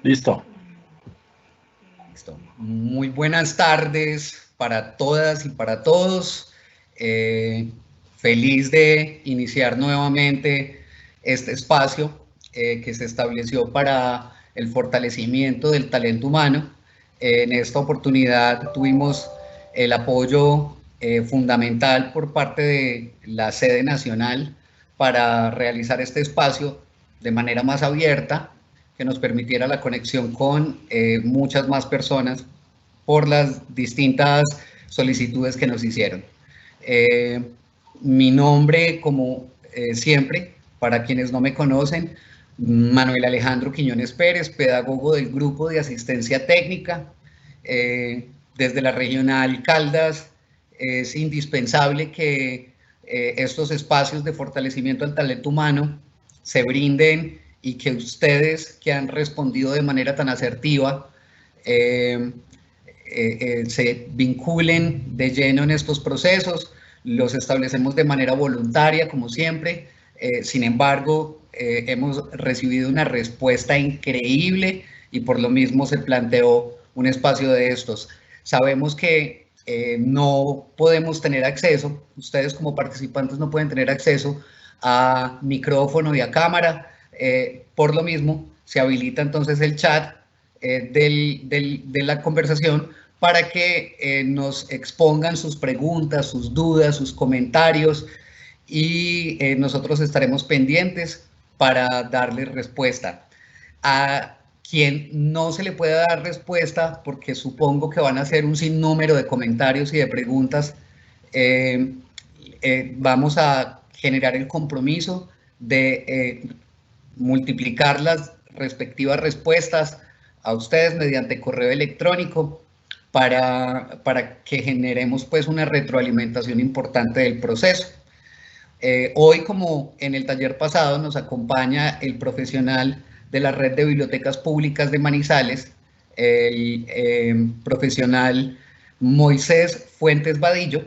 Listo. Listo. Muy buenas tardes para todas y para todos. Feliz de iniciar nuevamente este espacio que se estableció para el fortalecimiento del talento humano. En esta oportunidad tuvimos el apoyo fundamental por parte de la sede nacional para realizar este espacio de manera más abierta, que nos permitiera la conexión con muchas más personas por las distintas solicitudes que nos hicieron. Eh, Mi nombre, como siempre, para quienes no me conocen, Manuel Alejandro Quiñones Pérez, pedagogo del Grupo de Asistencia Técnica. Desde la Regional Caldas es indispensable que estos espacios de fortalecimiento del talento humano se brinden y que ustedes que han respondido de manera tan asertiva se vinculen de lleno en estos procesos. Los establecemos de manera voluntaria, como siempre. Sin embargo, hemos recibido una respuesta increíble y por lo mismo se planteó un espacio de estos. Sabemos que no podemos tener acceso, ustedes como participantes no pueden tener acceso a micrófono y a cámara. Por lo mismo, se habilita entonces el chat de la conversación para que nos expongan sus preguntas, sus dudas, sus comentarios y nosotros estaremos pendientes para darles respuesta. A quien no se le pueda dar respuesta, porque supongo que van a hacer un sinnúmero de comentarios y de preguntas, vamos a generar el compromiso de multiplicar las respectivas respuestas a ustedes mediante correo electrónico para que generemos pues una retroalimentación importante del proceso. Hoy, como en el taller pasado, nos acompaña el profesional de la Red de Bibliotecas Públicas de Manizales, el profesional Moisés Fuentes Vadillo,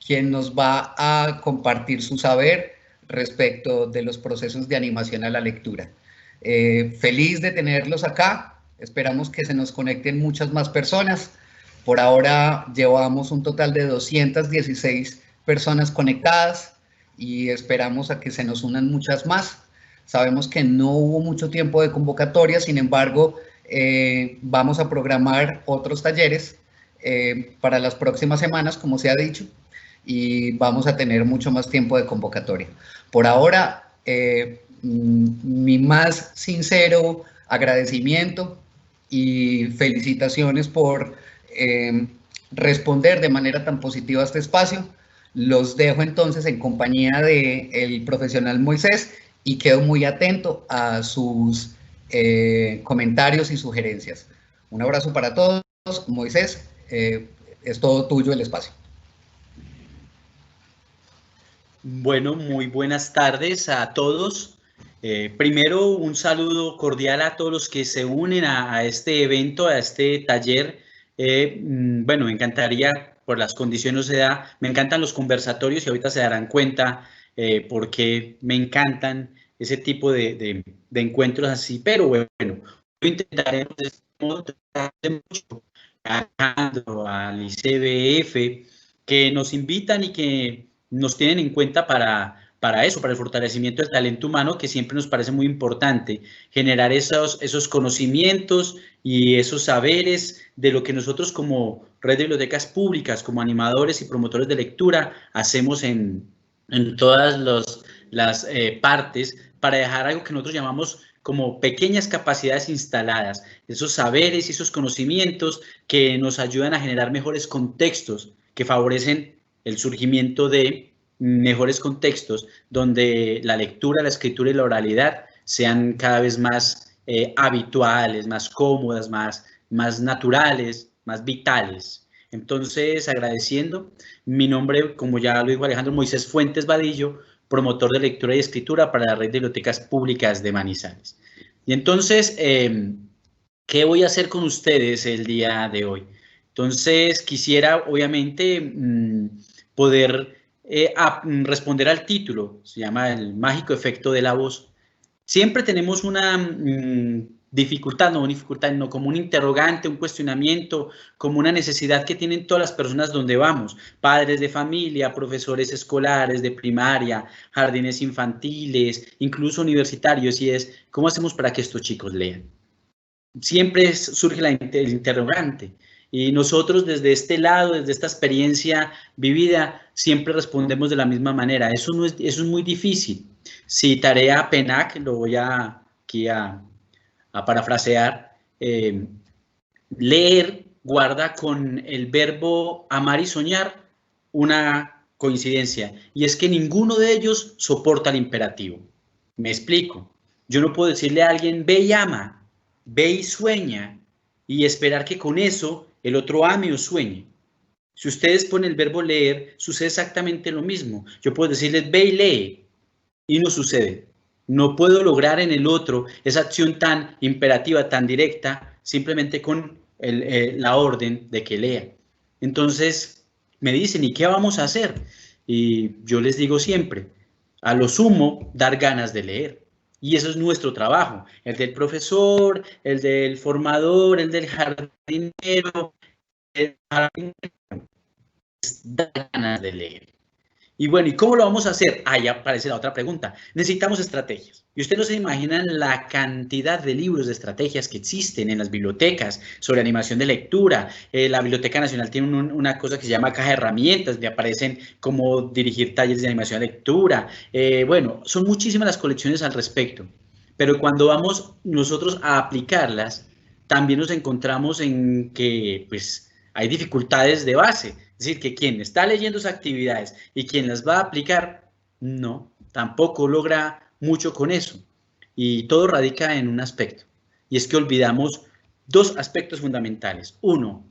quien nos va a compartir su saber respecto de los procesos de animación a la lectura. Feliz de tenerlos acá, esperamos que se nos conecten muchas más personas. Por ahora llevamos un total de 216 personas conectadas y esperamos a que se nos unan muchas más. Sabemos que no hubo mucho tiempo de convocatoria, sin embargo, vamos a programar otros talleres para las próximas semanas, como se ha dicho, y vamos a tener mucho más tiempo de convocatoria. Por ahora, mi más sincero agradecimiento y felicitaciones por responder de manera tan positiva a este espacio. Los dejo entonces en compañía del profesional Moisés y quedo muy atento a sus comentarios y sugerencias. Un abrazo para todos. Moisés, es todo tuyo el espacio. Bueno, muy buenas tardes a todos. Primero, un saludo cordial a todos los que se unen a este evento, a este taller. Bueno, me encantaría, por las condiciones de edad, me encantan los conversatorios y ahorita se darán cuenta porque me encantan ese tipo de encuentros así. Pero bueno, intentaremos de este modo tratar de mucho al ICBF que nos invitan y que nos tienen en cuenta para eso, para el fortalecimiento del talento humano, que siempre nos parece muy importante, generar esos conocimientos y esos saberes de lo que nosotros como Red de Bibliotecas Públicas, como animadores y promotores de lectura, hacemos en todas las partes para dejar algo que nosotros llamamos como pequeñas capacidades instaladas, esos saberes y esos conocimientos que nos ayudan a generar mejores contextos que favorecen el surgimiento de mejores contextos donde la lectura, la escritura y la oralidad sean cada vez más habituales, más cómodas, más naturales, más vitales. Entonces, agradeciendo, mi nombre, como ya lo dijo Alejandro, Moisés Fuentes Vadillo, promotor de lectura y escritura para la Red de Bibliotecas Públicas de Manizales. Y entonces, ¿qué voy a hacer con ustedes el día de hoy? Entonces, quisiera, obviamente, poder responder al título, se llama El mágico efecto de la voz. Siempre tenemos una dificultad, no, como un interrogante, un cuestionamiento, como una necesidad que tienen todas las personas donde vamos, padres de familia, profesores escolares de primaria, jardines infantiles, incluso universitarios, y es, ¿cómo hacemos para que estos chicos lean? Siempre surge el interrogante. Y nosotros desde este lado, desde esta experiencia vivida, siempre respondemos de la misma manera. Eso es muy difícil. Si tarea PENAC, lo voy aquí a parafrasear, leer guarda con el verbo amar y soñar una coincidencia, y es que ninguno de ellos soporta el imperativo. Me explico. Yo no puedo decirle a alguien, ve y ama, ve y sueña, y esperar que con eso el otro ame o sueñe. Si ustedes ponen el verbo leer, sucede exactamente lo mismo. Yo puedo decirles, ve y lee, y no sucede. No puedo lograr en el otro esa acción tan imperativa, tan directa, simplemente con la orden de que lea. Entonces me dicen, ¿y qué vamos a hacer? Y yo les digo siempre, a lo sumo, dar ganas de leer. Y eso es nuestro trabajo, el del profesor, el del formador, el del jardinero, es dar ganas de leer. Y bueno, ¿y cómo lo vamos a hacer? Ahí aparece la otra pregunta. Necesitamos estrategias. Y ustedes no se imaginan la cantidad de libros de estrategias que existen en las bibliotecas sobre animación de lectura. La Biblioteca Nacional tiene una cosa que se llama caja de herramientas, donde aparecen cómo dirigir talleres de animación de lectura. Bueno, son muchísimas las colecciones al respecto. Pero cuando vamos nosotros a aplicarlas, también nos encontramos en que pues, hay dificultades de base. Es decir, que quien está leyendo esas actividades y quien las va a aplicar, no, tampoco logra mucho con eso. Y todo radica en un aspecto. Y es que olvidamos dos aspectos fundamentales. Uno,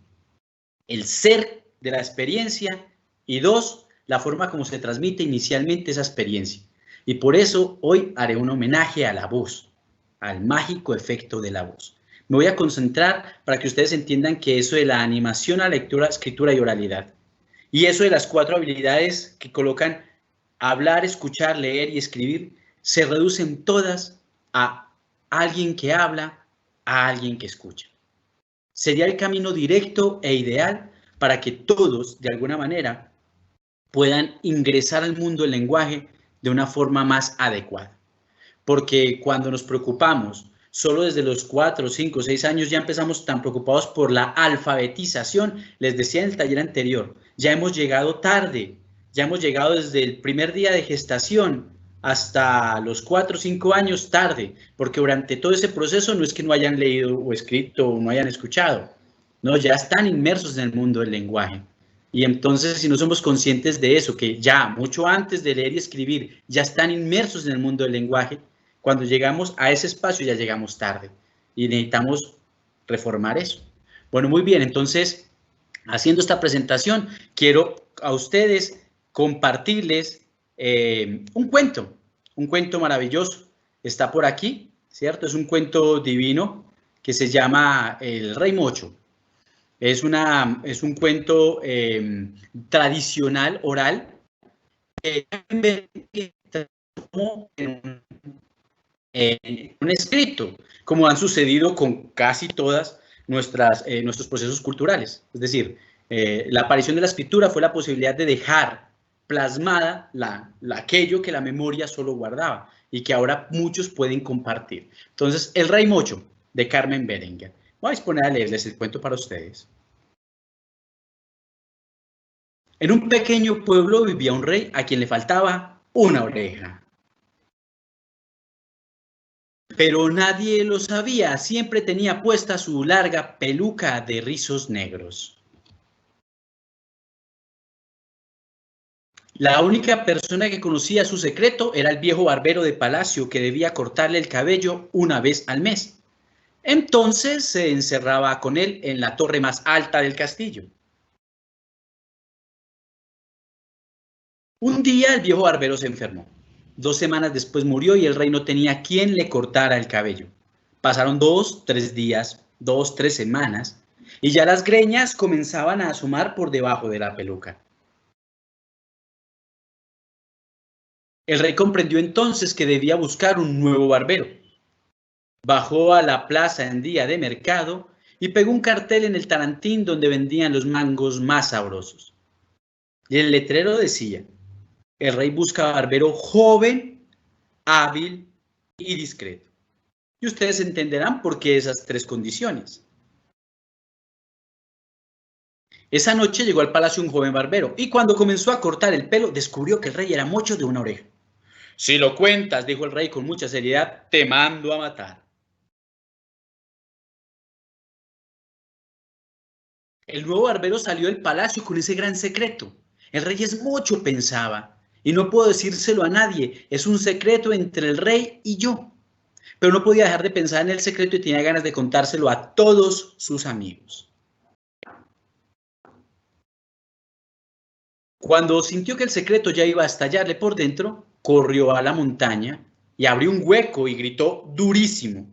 el ser de la experiencia, y dos, la forma como se transmite inicialmente esa experiencia. Y por eso hoy haré un homenaje a la voz, al mágico efecto de la voz. Me voy a concentrar para que ustedes entiendan que eso de la animación a lectura, escritura y oralidad, y eso de las 4 habilidades que colocan hablar, escuchar, leer y escribir, se reducen todas a alguien que habla, a alguien que escucha. Sería el camino directo e ideal para que todos, de alguna manera, puedan ingresar al mundo del lenguaje de una forma más adecuada. Porque cuando nos preocupamos, solo desde los 4, 5, 6 años ya empezamos tan preocupados por la alfabetización. Les decía en el taller anterior, ya hemos llegado tarde, ya hemos llegado desde el primer día de gestación hasta los 4 o 5 años tarde, porque durante todo ese proceso no es que no hayan leído o escrito o no hayan escuchado, no, ya están inmersos en el mundo del lenguaje. Y entonces, si no somos conscientes de eso, que ya mucho antes de leer y escribir ya están inmersos en el mundo del lenguaje, cuando llegamos a ese espacio ya llegamos tarde y necesitamos reformar eso. Bueno, muy bien, entonces, haciendo esta presentación, quiero a ustedes compartirles un cuento maravilloso. Está por aquí, ¿cierto? Es un cuento divino que se llama El Rey Mocho. Es un cuento tradicional, oral, un escrito, como han sucedido con casi todas nuestros procesos culturales. Es decir, la aparición de la escritura fue la posibilidad de dejar plasmada aquello que la memoria solo guardaba y que ahora muchos pueden compartir. Entonces, El Rey Mocho, de Carmen Berenguer. Voy a disponer a leerles el cuento para ustedes. En un pequeño pueblo vivía un rey a quien le faltaba una oreja. Pero nadie lo sabía, siempre tenía puesta su larga peluca de rizos negros. La única persona que conocía su secreto era el viejo barbero de palacio que debía cortarle el cabello una vez al mes. Entonces se encerraba con él en la torre más alta del castillo. Un día el viejo barbero se enfermó. 2 semanas después murió y el rey no tenía quien le cortara el cabello. Pasaron 2, 3 días, 2, 3 semanas, y ya las greñas comenzaban a asomar por debajo de la peluca. El rey comprendió entonces que debía buscar un nuevo barbero. bajó a la plaza en día de mercado y pegó un cartel en el tarantín donde vendían los mangos más sabrosos. Y el letrero decía: el rey busca barbero joven, hábil y discreto. Y ustedes entenderán por qué esas tres condiciones. Esa noche llegó al palacio un joven barbero y cuando comenzó a cortar el pelo descubrió que el rey era mocho de una oreja. Si lo cuentas, dijo el rey con mucha seriedad, te mando a matar. El nuevo barbero salió del palacio con ese gran secreto. El rey es mocho, pensaba, y no puedo decírselo a nadie, es un secreto entre el rey y yo. Pero no podía dejar de pensar en el secreto y tenía ganas de contárselo a todos sus amigos. Cuando sintió que el secreto ya iba a estallarle por dentro, corrió a la montaña y abrió un hueco y gritó durísimo: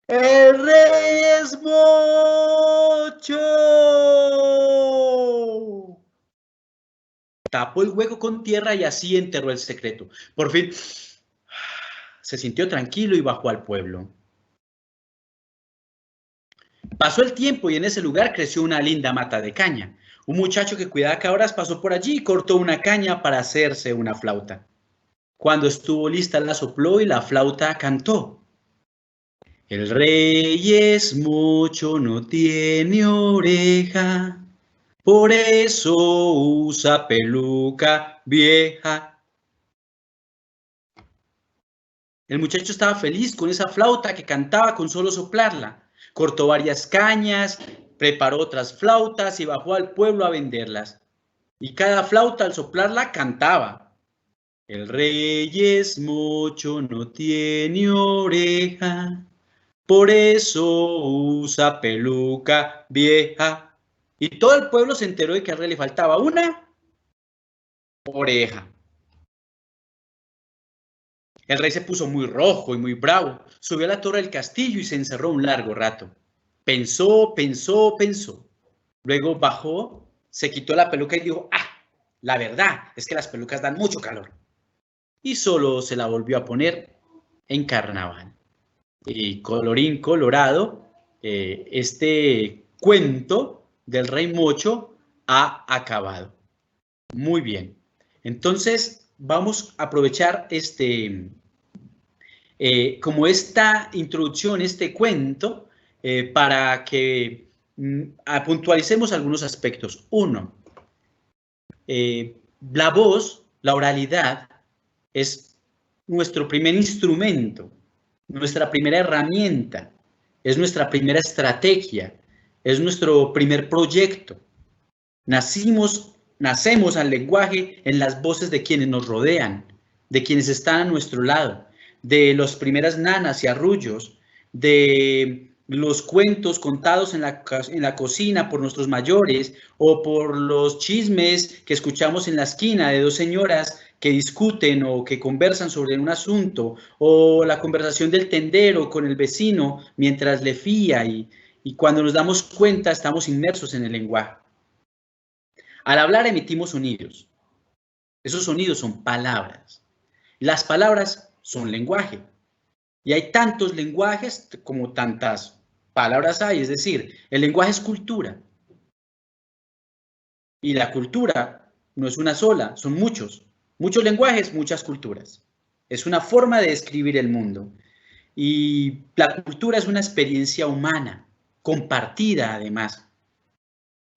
¡el rey es mocho! Tapó el hueco con tierra y así enterró el secreto. Por fin se sintió tranquilo y bajó al pueblo. Pasó el tiempo y en ese lugar creció una linda mata de caña. Un muchacho que cuidaba cabras pasó por allí y cortó una caña para hacerse una flauta. Cuando estuvo lista la sopló y la flauta cantó: el rey es mocho, no tiene oreja, por eso usa peluca vieja. El muchacho estaba feliz con esa flauta que cantaba con solo soplarla. Cortó varias cañas, preparó otras flautas y bajó al pueblo a venderlas. Y cada flauta al soplarla cantaba: el rey es mocho, no tiene oreja, por eso usa peluca vieja. Y todo el pueblo se enteró de que al rey le faltaba una oreja. El rey se puso muy rojo y muy bravo, subió a la torre del castillo y se encerró un largo rato. Pensó, pensó, pensó. Luego bajó, se quitó la peluca y dijo: la verdad es que las pelucas dan mucho calor. Y solo se la volvió a poner en carnaval. Y colorín colorado, este cuento del rey mocho ha acabado. Muy bien. Entonces, vamos a aprovechar como esta introducción, este cuento, para que puntualicemos algunos aspectos. Uno, la voz, la oralidad, es nuestro primer instrumento, nuestra primera herramienta, es nuestra primera estrategia, es nuestro primer proyecto. Nacemos al lenguaje en las voces de quienes nos rodean, de quienes están a nuestro lado, de las primeras nanas y arrullos, de los cuentos contados en la cocina por nuestros mayores o por los chismes que escuchamos en la esquina de dos señoras que discuten o que conversan sobre un asunto, o la conversación del tendero con el vecino mientras le fía y cuando nos damos cuenta estamos inmersos en el lenguaje. Al hablar emitimos sonidos. Esos sonidos son palabras. Las palabras son lenguaje. Y hay tantos lenguajes como tantas palabras hay. Es decir, el lenguaje es cultura. Y la cultura no es una sola, son muchos. Muchos lenguajes, muchas culturas. Es una forma de describir el mundo. Y la cultura es una experiencia humana, compartida además.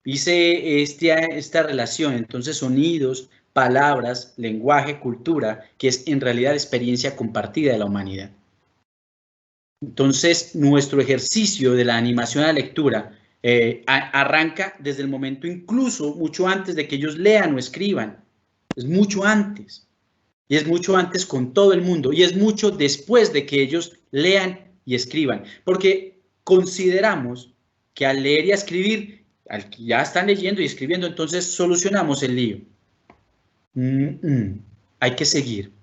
Hice esta relación, entonces sonidos, palabras, lenguaje, cultura, que es en realidad experiencia compartida de la humanidad. Entonces, nuestro ejercicio de la animación a la lectura arranca desde el momento incluso mucho antes de que ellos lean o escriban. Es mucho antes. Y es mucho antes con todo el mundo. Y es mucho después de que ellos lean y escriban. Porque consideramos que al leer y a escribir, al que ya están leyendo y escribiendo, entonces solucionamos el lío. Hay que seguir.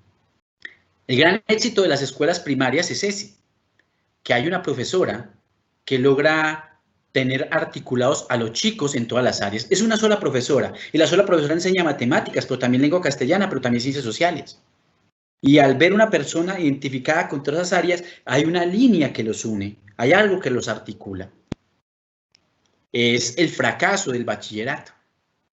El gran éxito de las escuelas primarias es ese, que hay una profesora que logra tener articulados a los chicos en todas las áreas. Es una sola profesora, y la sola profesora enseña matemáticas, pero también lengua castellana, pero también ciencias sociales. Y al ver una persona identificada con todas esas áreas, hay una línea que los une, hay algo que los articula. Es el fracaso del bachillerato,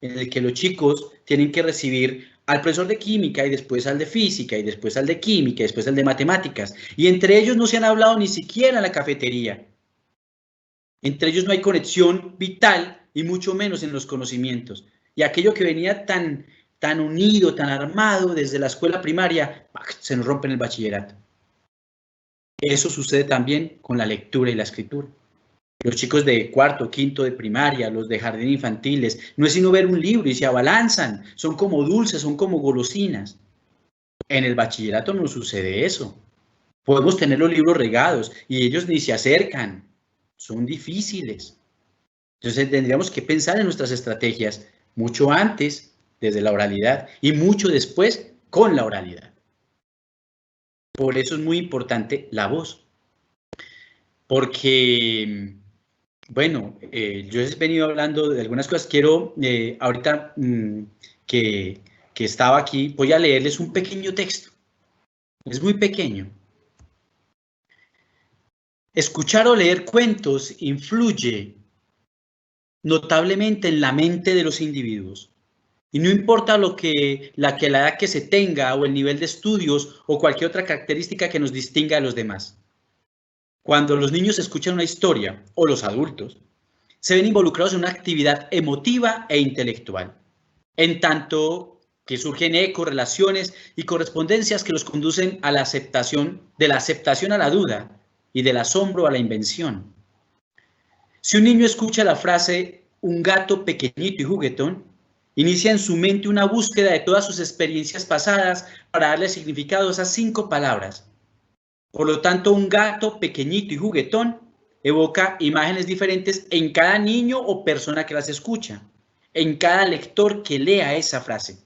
en el que los chicos tienen que recibir al profesor de química y después al de física y después al de química y después al de matemáticas. Y entre ellos no se han hablado ni siquiera en la cafetería. Entre ellos no hay conexión vital y mucho menos en los conocimientos. Y aquello que venía tan unido, tan armado desde la escuela primaria, se nos rompe en el bachillerato. Eso sucede también con la lectura y la escritura. Los chicos de cuarto, quinto de primaria, los de jardín infantiles, no es sino ver un libro y se abalanzan, son como dulces, son como golosinas. En el bachillerato no sucede eso. Podemos tener los libros regados y ellos ni se acercan, son difíciles. Entonces tendríamos que pensar en nuestras estrategias mucho antes, desde la oralidad, y mucho después con la oralidad. Por eso es muy importante la voz. Porque, bueno, yo he venido hablando de algunas cosas. Quiero, ahorita que estaba aquí, voy a leerles un pequeño texto. Es muy pequeño. Escuchar o leer cuentos influye notablemente en la mente de los individuos. Y no importa la edad que se tenga o el nivel de estudios o cualquier otra característica que nos distinga de los demás. Cuando los niños escuchan una historia, o los adultos, se ven involucrados en una actividad emotiva e intelectual, en tanto que surgen ecos, relaciones y correspondencias que los conducen a la aceptación, de la aceptación a la duda y del asombro a la invención. Si un niño escucha la frase "un gato pequeñito y juguetón", inicia en su mente una búsqueda de todas sus experiencias pasadas para darle significado a esas 5 palabras. Por lo tanto, un gato pequeñito y juguetón evoca imágenes diferentes en cada niño o persona que las escucha, en cada lector que lea esa frase.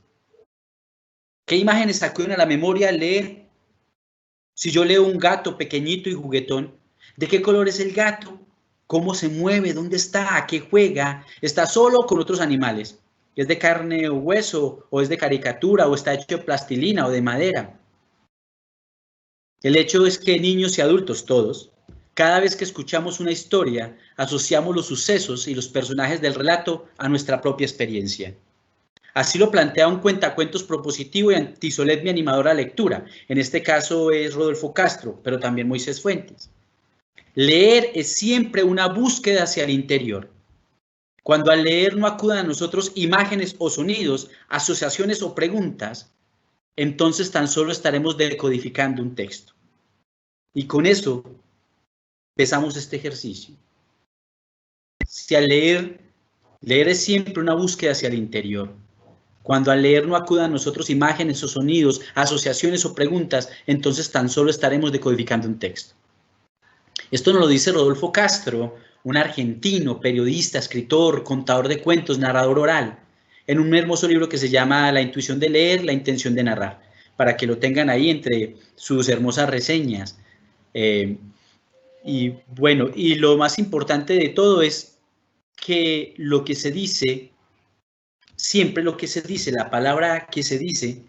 ¿Qué imágenes acuden a la memoria al leer? Si yo leo un gato pequeñito y juguetón, ¿de qué color es el gato? ¿Cómo se mueve? ¿Dónde está? ¿A qué juega? ¿Está solo o con otros animales? ¿Es de carne o hueso? ¿O es de caricatura? ¿O está hecho de plastilina o de madera? El hecho es que niños y adultos todos, cada vez que escuchamos una historia, asociamos los sucesos y los personajes del relato a nuestra propia experiencia. Así lo plantea un cuentacuentos propositivo y antisolemne animador a lectura. En este caso es Rodolfo Castro, pero también Moisés Fuentes. Leer es siempre una búsqueda hacia el interior. Cuando al leer no acudan a nosotros imágenes o sonidos, asociaciones o preguntas, entonces tan solo estaremos decodificando un texto. Y con eso empezamos este ejercicio. Si al leer es siempre una búsqueda hacia el interior. Cuando al leer no acudan a nosotros imágenes o sonidos, asociaciones o preguntas, entonces tan solo estaremos decodificando un texto. Esto nos lo dice Rodolfo Castro, un argentino, periodista, escritor, contador de cuentos, narrador oral, en un hermoso libro que se llama La intuición de leer, la intención de narrar, para que lo tengan ahí entre sus hermosas reseñas. Y bueno, y lo más importante de todo es que lo que se dice, siempre lo que se dice, la palabra que se dice,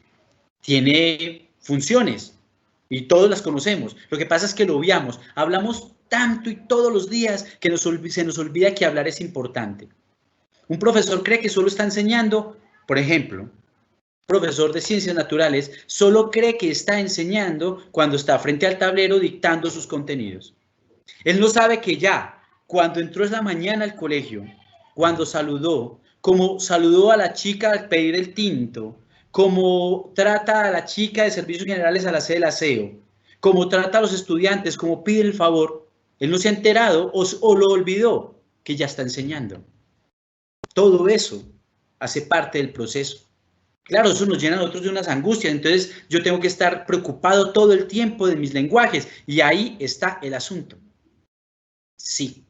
tiene funciones y todos las conocemos. Lo que pasa es que lo obviamos, hablamos tanto y todos los días que se nos olvida que hablar es importante. Un profesor cree que solo está enseñando, por ejemplo, profesor de ciencias naturales, solo cree que está enseñando cuando está frente al tablero dictando sus contenidos. Él no sabe que ya, cuando entró esa mañana al colegio, cuando saludó, como saludó a la chica al pedir el tinto, como trata a la chica de servicios generales al hacer el aseo, como trata a los estudiantes, como pide el favor, él no se ha enterado o lo olvidó que ya está enseñando. Todo eso hace parte del proceso. Claro, eso nos llena a nosotros de unas angustias, entonces yo tengo que estar preocupado todo el tiempo de mis lenguajes y ahí está el asunto. Sí,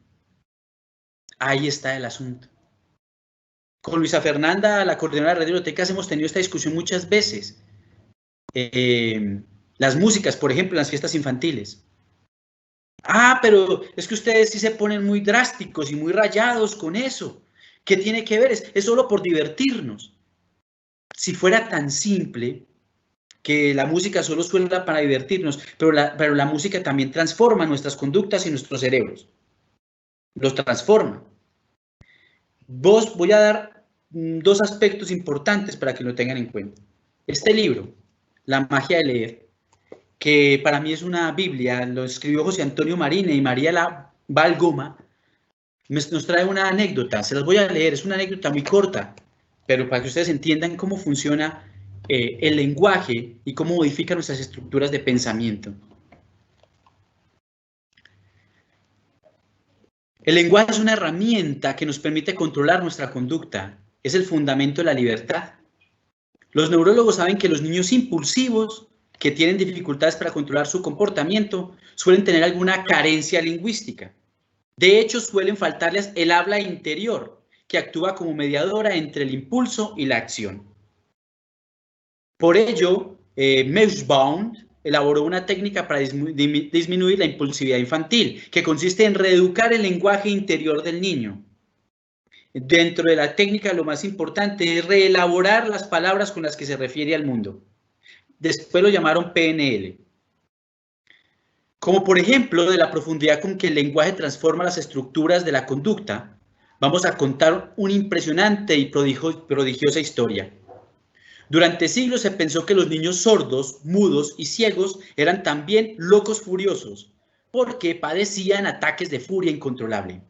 ahí está el asunto. Con Luisa Fernanda, la coordinadora de radiotecas, hemos tenido esta discusión muchas veces. Las músicas, por ejemplo, en las fiestas infantiles. Ah, pero es que ustedes sí se ponen muy drásticos y muy rayados con eso. ¿Qué tiene que ver? Es solo por divertirnos. Si fuera tan simple, que la música solo suena para divertirnos, pero la música también transforma nuestras conductas y nuestros cerebros. Los transforma. Voy a dar dos aspectos importantes para que lo tengan en cuenta. Este libro, La magia de leer, que para mí es una Biblia, lo escribió José Antonio Marine y María Valgoma, nos trae una anécdota, se las voy a leer, es una anécdota muy corta, pero para que ustedes entiendan cómo funciona el lenguaje y cómo modifica nuestras estructuras de pensamiento. El lenguaje es una herramienta que nos permite controlar nuestra conducta, es el fundamento de la libertad. Los neurólogos saben que los niños impulsivos que tienen dificultades para controlar su comportamiento suelen tener alguna carencia lingüística. De hecho, suelen faltarles el habla interior, que actúa como mediadora entre el impulso y la acción. Por ello, Meirsbaum elaboró una técnica para disminuir la impulsividad infantil, que consiste en reeducar el lenguaje interior del niño. Dentro de la técnica, lo más importante es reelaborar las palabras con las que se refiere al mundo. Después lo llamaron PNL. Como por ejemplo, de la profundidad con que el lenguaje transforma las estructuras de la conducta, vamos a contar una impresionante y prodigiosa historia. Durante siglos se pensó que los niños sordos, mudos y ciegos eran también locos furiosos, porque padecían ataques de furia incontrolable.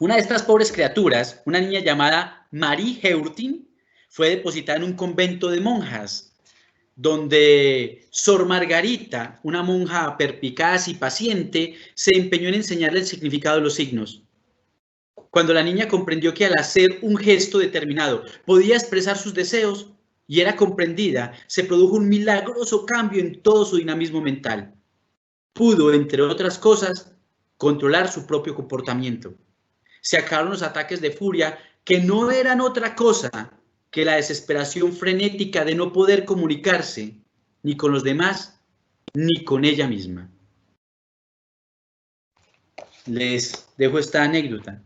Una de estas pobres criaturas, una niña llamada Marie Heurtin, fue depositada en un convento de monjas, donde Sor Margarita, una monja perspicaz y paciente, se empeñó en enseñarle el significado de los signos. Cuando la niña comprendió que al hacer un gesto determinado podía expresar sus deseos y era comprendida, se produjo un milagroso cambio en todo su dinamismo mental. Pudo, entre otras cosas, controlar su propio comportamiento. Se acabaron los ataques de furia, que no eran otra cosa que la desesperación frenética de no poder comunicarse ni con los demás ni con ella misma. Les dejo esta anécdota.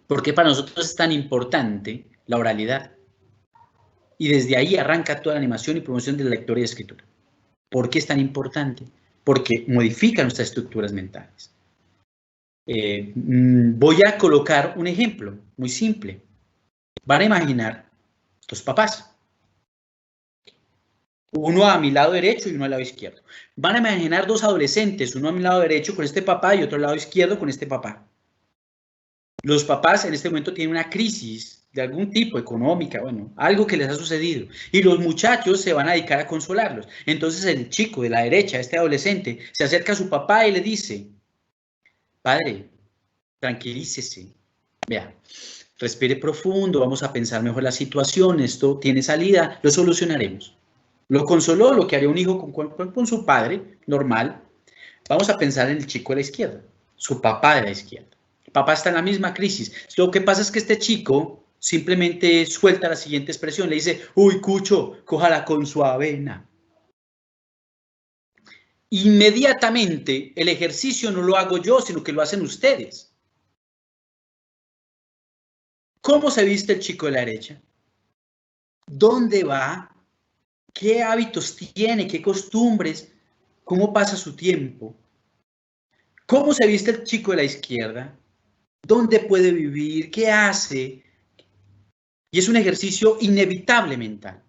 ¿Por qué para nosotros es tan importante la oralidad? Y desde ahí arranca toda la animación y promoción de la lectura y escritura. ¿Por qué es tan importante? Porque modifica nuestras estructuras mentales. Voy a colocar un ejemplo muy simple. Van a imaginar dos papás. Uno a mi lado derecho y uno al lado izquierdo. Van a imaginar dos adolescentes, uno a mi lado derecho con este papá y otro al lado izquierdo con este papá. Los papás en este momento tienen una crisis de algún tipo, económica, bueno, algo que les ha sucedido. Y los muchachos se van a dedicar a consolarlos. Entonces el chico de la derecha, este adolescente, se acerca a su papá y le dice: padre, tranquilícese, vea, respire profundo, vamos a pensar mejor la situación, esto tiene salida, lo solucionaremos. Lo consoló, lo que haría un hijo con su padre, normal. Vamos a pensar en el chico de la izquierda, su papá de la izquierda. El papá está en la misma crisis. Lo que pasa es que este chico simplemente suelta la siguiente expresión, le dice: uy, Cucho, cójala con su avena. Inmediatamente el ejercicio no lo hago yo, sino que lo hacen ustedes. ¿Cómo se viste el chico de la derecha? ¿Dónde va? ¿Qué hábitos tiene? ¿Qué costumbres? ¿Cómo pasa su tiempo? ¿Cómo se viste el chico de la izquierda? ¿Dónde puede vivir? ¿Qué hace? Y es un ejercicio inevitable mental.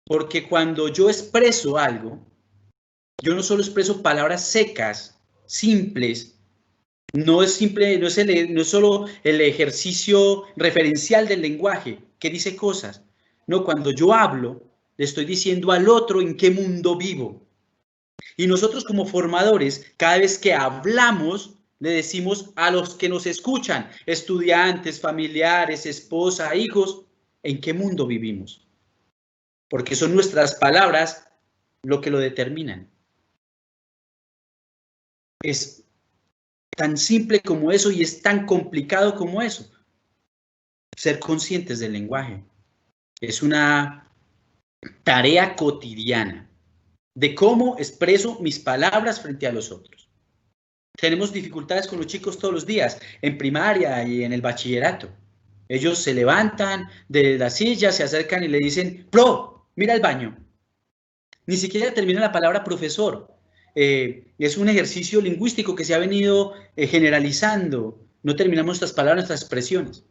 Porque cuando yo expreso algo, yo no solo expreso palabras secas, simples, no es solo el ejercicio referencial del lenguaje que dice cosas. No, cuando yo hablo, le estoy diciendo al otro en qué mundo vivo. Y nosotros como formadores, cada vez que hablamos, le decimos a los que nos escuchan, estudiantes, familiares, esposa, hijos, en qué mundo vivimos. Porque son nuestras palabras lo que lo determinan. Es tan simple como eso y es tan complicado como eso. Ser conscientes del lenguaje. Es una tarea cotidiana de cómo expreso mis palabras frente a los otros. Tenemos dificultades con los chicos todos los días, en primaria y en el bachillerato. Ellos se levantan de la silla, se acercan y le dicen: pro, mira el baño. Ni siquiera termina la palabra profesor. Es un ejercicio lingüístico que se ha venido generalizando. No terminamos nuestras palabras, nuestras expresiones.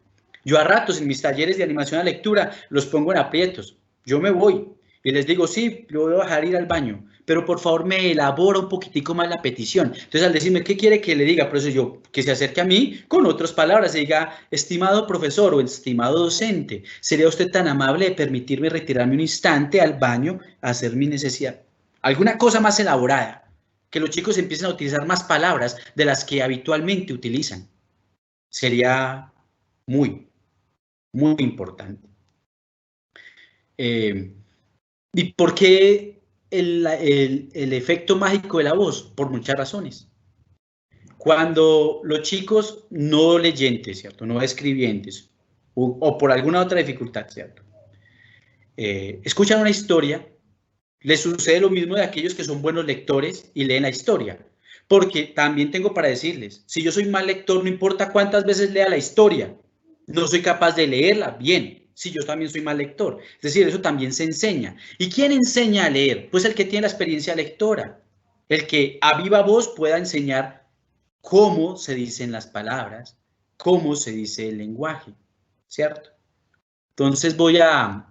Yo a ratos en mis talleres de animación a lectura los pongo en aprietos. Yo me voy y les digo, sí, yo voy a bajar ir al baño, pero por favor me elabora un poquitico más la petición. Entonces al decirme, ¿qué quiere que le diga? Por eso yo, que se acerque a mí con otras palabras, se diga, estimado profesor o estimado docente, ¿sería usted tan amable de permitirme retirarme un instante al baño a hacer mi necesidad? Alguna cosa más elaborada, que los chicos empiecen a utilizar más palabras de las que habitualmente utilizan. Sería muy, muy importante. ¿Y por qué el efecto mágico de la voz? Por muchas razones. Cuando los chicos no leyentes, ¿cierto? No escribientes, o por alguna otra dificultad, ¿cierto? Escuchan una historia, les sucede lo mismo de aquellos que son buenos lectores y leen la historia. Porque también tengo para decirles, si yo soy mal lector, no importa cuántas veces lea la historia, no soy capaz de leerla bien, si yo también soy mal lector. Es decir, eso también se enseña. ¿Y quién enseña a leer? Pues el que tiene la experiencia lectora, el que a viva voz pueda enseñar cómo se dicen las palabras, cómo se dice el lenguaje, ¿cierto? Entonces voy a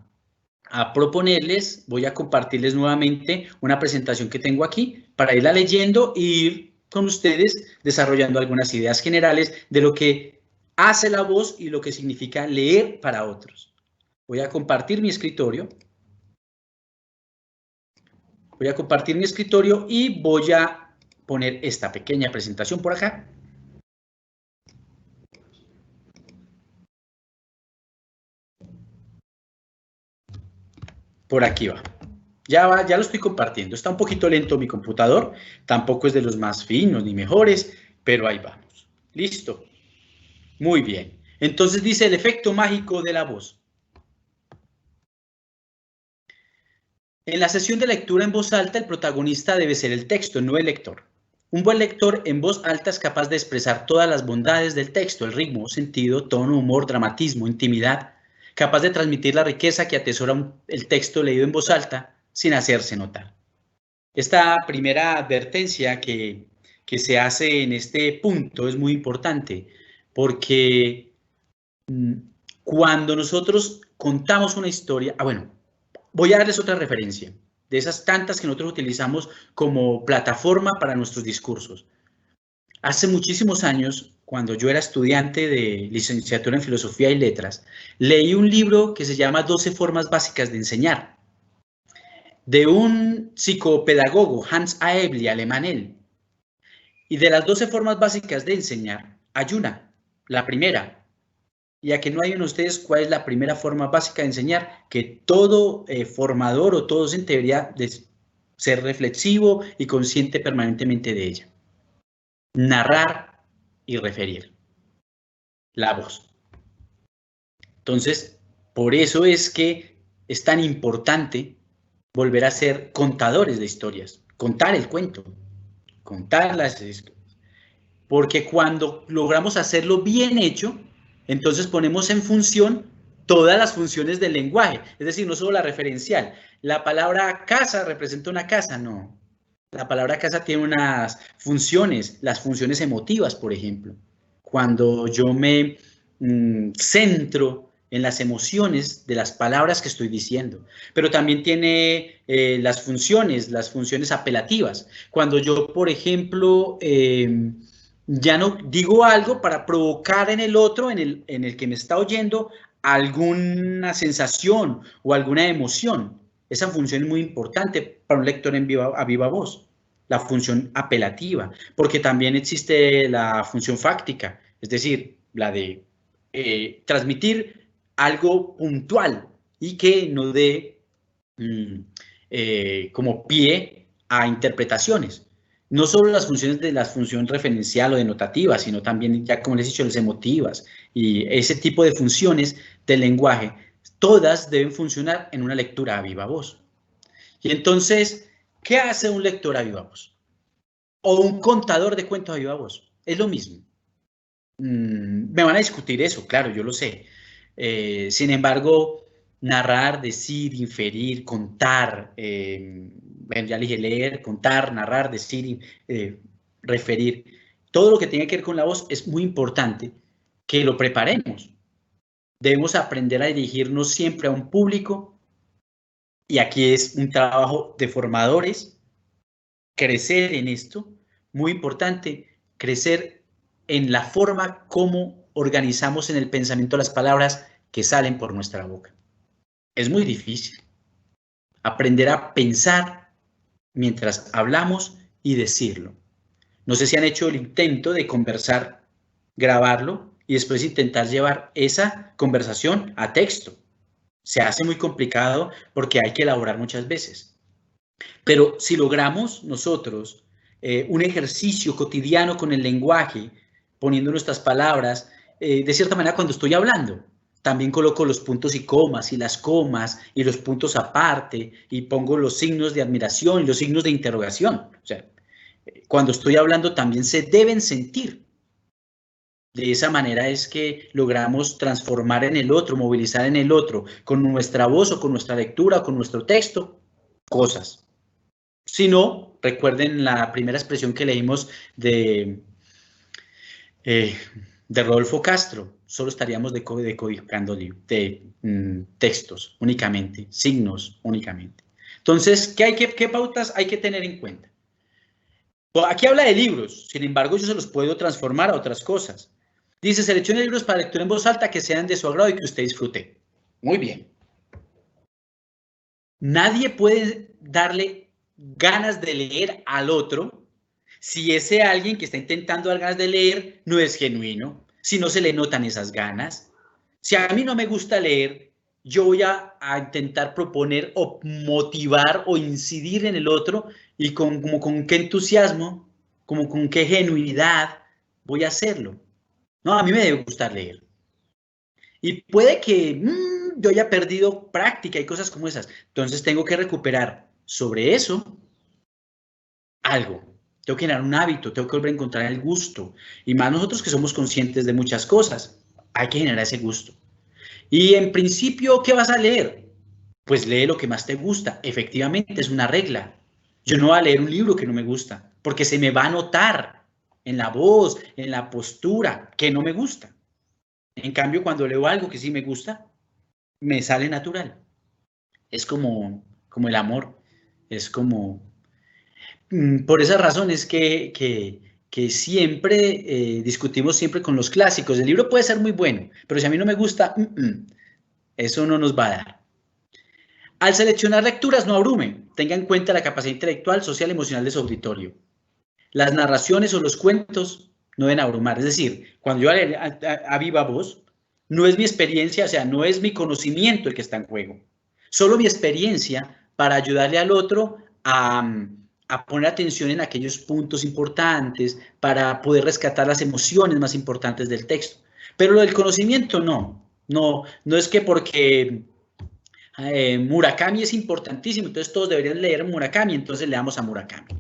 proponerles, voy a compartirles nuevamente una presentación que tengo aquí para irla leyendo e ir con ustedes desarrollando algunas ideas generales de lo que hace la voz y lo que significa leer para otros. Voy a compartir mi escritorio. Voy a compartir mi escritorio y voy a poner esta pequeña presentación por acá. Por aquí va. Ya lo estoy compartiendo. Está un poquito lento mi computador. Tampoco es de los más finos ni mejores, pero ahí vamos. Listo. Muy bien. Entonces dice el efecto mágico de la voz. En la sesión de lectura en voz alta, el protagonista debe ser el texto, no el lector. Un buen lector en voz alta es capaz de expresar todas las bondades del texto, el ritmo, sentido, tono, humor, dramatismo, intimidad, capaz de transmitir la riqueza que atesora el texto leído en voz alta sin hacerse notar. Esta primera advertencia que se hace en este punto es muy importante porque cuando nosotros contamos una historia, bueno, voy a darles otra referencia de esas tantas que nosotros utilizamos como plataforma para nuestros discursos. Hace muchísimos años, cuando yo era estudiante de licenciatura en Filosofía y Letras, leí un libro que se llama 12 formas básicas de enseñar, de un psicopedagogo, Hans Aebli, alemán él. Y de las 12 formas básicas de enseñar, hay una, la primera. Y a que no hay en ustedes cuál es la primera forma básica de enseñar, que todo formador o todo docente debería de ser reflexivo y consciente permanentemente de ella. Narrar y referir. La voz. Entonces, por eso es que es tan importante volver a ser contadores de historias, contar el cuento, contar las historias. Porque cuando logramos hacerlo bien hecho, entonces ponemos en función todas las funciones del lenguaje, es decir, no solo la referencial. La palabra casa representa una casa, no. La palabra casa tiene unas funciones, las funciones emotivas, por ejemplo. Cuando yo me centro en las emociones de las palabras que estoy diciendo, pero también tiene las funciones apelativas. Cuando yo, por ejemplo, ya no digo algo para provocar en el otro, en el que me está oyendo, alguna sensación o alguna emoción. Esa función es muy importante para un lector a viva voz, la función apelativa, porque también existe la función fáctica, es decir, la de transmitir algo puntual y que no dé como pie a interpretaciones. No solo las funciones de la función referencial o denotativa, sino también, ya como les he dicho, las emotivas y ese tipo de funciones del lenguaje, todas deben funcionar en una lectura a viva voz. Y entonces, ¿qué hace un lector a viva voz? O un contador de cuentos a viva voz. Es lo mismo. Me van a discutir eso, claro, yo lo sé. Sin embargo, narrar, decir, inferir, contar, bueno, ya le dije leer, contar, narrar, decir, referir. Todo lo que tenga que ver con la voz es muy importante que lo preparemos. Debemos aprender a dirigirnos siempre a un público y aquí es un trabajo de formadores, crecer en esto, muy importante, crecer en la forma como organizamos en el pensamiento las palabras que salen por nuestra boca. Es muy difícil aprender a pensar mientras hablamos y decirlo. No sé si han hecho el intento de conversar, grabarlo y después intentar llevar esa conversación a texto. Se hace muy complicado porque hay que elaborar muchas veces. Pero si logramos nosotros un ejercicio cotidiano con el lenguaje, poniendo nuestras palabras, de cierta manera cuando estoy hablando, también coloco los puntos y comas y las comas y los puntos aparte y pongo los signos de admiración y los signos de interrogación. O sea, cuando estoy hablando también se deben sentir. De esa manera es que logramos transformar en el otro, movilizar en el otro, con nuestra voz o con nuestra lectura o con nuestro texto, cosas. Si no, recuerden la primera expresión que leímos de Rodolfo Castro, solo estaríamos decodificando textos únicamente, signos únicamente. Entonces, ¿qué pautas hay que tener en cuenta? Pues aquí habla de libros, sin embargo, yo se los puedo transformar a otras cosas. Dice, seleccione libros para lectura en voz alta que sean de su agrado y que usted disfrute. Muy bien. Nadie puede darle ganas de leer al otro si ese alguien que está intentando dar ganas de leer no es genuino, si no se le notan esas ganas. Si a mí no me gusta leer, yo voy a intentar proponer o motivar o incidir en el otro y con qué entusiasmo, como con qué genuinidad voy a hacerlo. No, a mí me debe gustar leer. Y puede que yo haya perdido práctica y cosas como esas. Entonces tengo que recuperar sobre eso algo. Tengo que generar un hábito, tengo que volver a encontrar el gusto. Y más nosotros que somos conscientes de muchas cosas, hay que generar ese gusto. Y en principio, ¿qué vas a leer? Pues lee lo que más te gusta. Efectivamente, es una regla. Yo no voy a leer un libro que no me gusta, porque se me va a notar en la voz, en la postura, que no me gusta. En cambio, cuando leo algo que sí me gusta, me sale natural. Es como el amor. Es como... Por esa razón es que siempre discutimos siempre con los clásicos. El libro puede ser muy bueno, pero si a mí no me gusta, eso no nos va a dar. Al seleccionar lecturas, no abrume. Tenga en cuenta la capacidad intelectual, social y emocional de su auditorio. Las narraciones o los cuentos no deben abrumar. Es decir, cuando yo leo a viva voz, no es mi experiencia, o sea, no es mi conocimiento el que está en juego. Solo mi experiencia para ayudarle al otro a poner atención en aquellos puntos importantes, para poder rescatar las emociones más importantes del texto. Pero lo del conocimiento no es que porque Murakami es importantísimo, entonces todos deberían leer Murakami, entonces leamos a Murakami.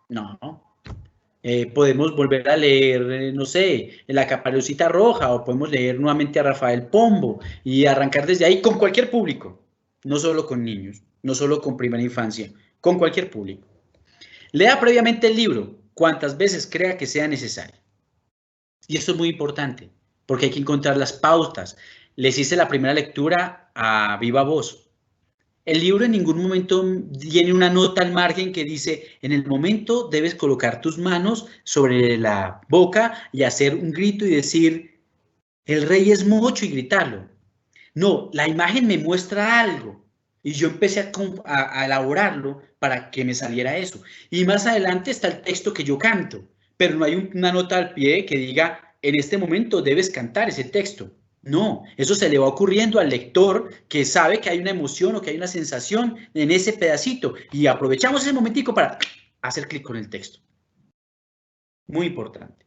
No. Podemos volver a leer, no sé, La Caperucita Roja, o podemos leer nuevamente a Rafael Pombo y arrancar desde ahí con cualquier público, no solo con niños, no solo con primera infancia, con cualquier público. Lea previamente el libro, cuantas veces crea que sea necesario. Y esto es muy importante, porque hay que encontrar las pautas. Les hice la primera lectura a viva voz. El libro en ningún momento tiene una nota al margen que dice, en el momento debes colocar tus manos sobre la boca y hacer un grito y decir, el rey es mocho, y gritarlo. No, la imagen me muestra algo y yo empecé a elaborarlo para que me saliera eso. Y más adelante está el texto que yo canto, pero no hay una nota al pie que diga, en este momento debes cantar ese texto. No, eso se le va ocurriendo al lector que sabe que hay una emoción o que hay una sensación en ese pedacito y aprovechamos ese momentico para hacer clic con el texto. Muy importante.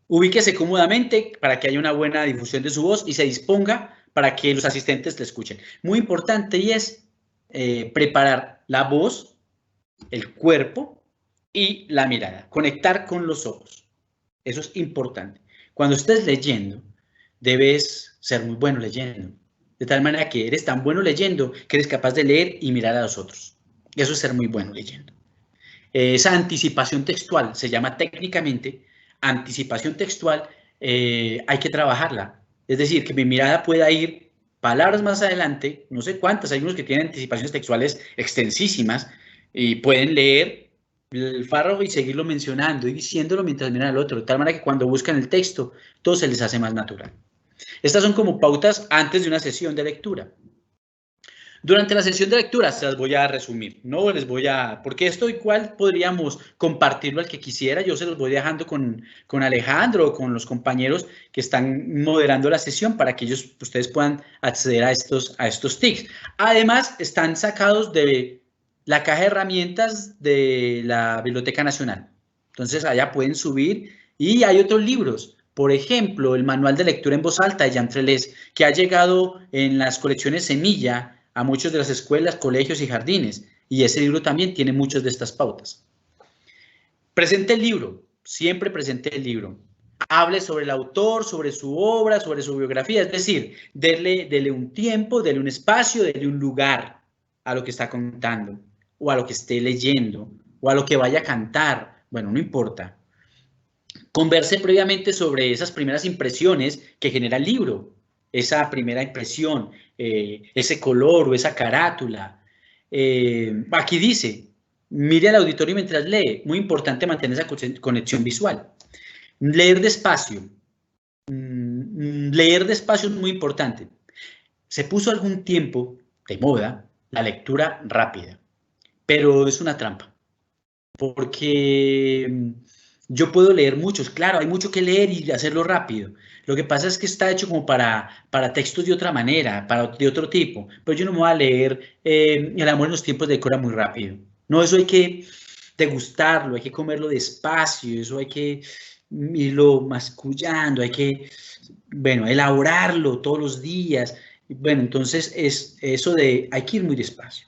Ubíquese cómodamente para que haya una buena difusión de su voz y se disponga para que los asistentes le escuchen. Muy importante y es preparar la voz, el cuerpo y la mirada. Conectar con los ojos. Eso es importante. Cuando estés leyendo, debes ser muy bueno leyendo. De tal manera que eres tan bueno leyendo que eres capaz de leer y mirar a los otros. Eso es ser muy bueno leyendo. Esa anticipación textual se llama técnicamente anticipación textual, hay que trabajarla. Es decir, que mi mirada pueda ir palabras más adelante, no sé cuántas, hay unos que tienen anticipaciones textuales extensísimas y pueden leer el párrafo y seguirlo mencionando y diciéndolo mientras miran al otro, de tal manera que cuando buscan el texto, todo se les hace más natural. Estas son como pautas antes de una sesión de lectura. Durante la sesión de lectura se las voy a resumir, no les voy a, porque esto igual podríamos compartirlo al que quisiera, yo se los voy dejando con Alejandro o con los compañeros que están moderando la sesión para que ustedes puedan acceder a estos tics. Además, están sacados de la caja de herramientas de la Biblioteca Nacional. Entonces, allá pueden subir y hay otros libros. Por ejemplo, el Manual de Lectura en Voz Alta de Jean Trelez, que ha llegado en las colecciones Semilla a muchas de las escuelas, colegios y jardines, y ese libro también tiene muchas de estas pautas. Presente el libro, siempre presente el libro. Hable sobre el autor, sobre su obra, sobre su biografía, es decir, dele un tiempo, dele un espacio, dele un lugar a lo que está contando, o a lo que esté leyendo, o a lo que vaya a cantar, bueno, no importa. Converse previamente sobre esas primeras impresiones que genera el libro, esa primera impresión, ese color o esa carátula. Aquí dice, mire al auditorio mientras lee, muy importante mantener esa conexión visual. Leer despacio. Leer despacio es muy importante. Se puso algún tiempo de moda la lectura rápida, pero es una trampa, porque yo puedo leer muchos, claro, hay mucho que leer y hacerlo rápido. Lo que pasa es que está hecho como para textos de otra manera, de otro tipo. Pero yo no me voy a leer El amor en los tiempos de Cora muy rápido. No, eso hay que degustarlo, hay que comerlo despacio, eso hay que irlo mascullando, hay que, bueno, elaborarlo todos los días. Bueno, entonces es eso de hay que ir muy despacio.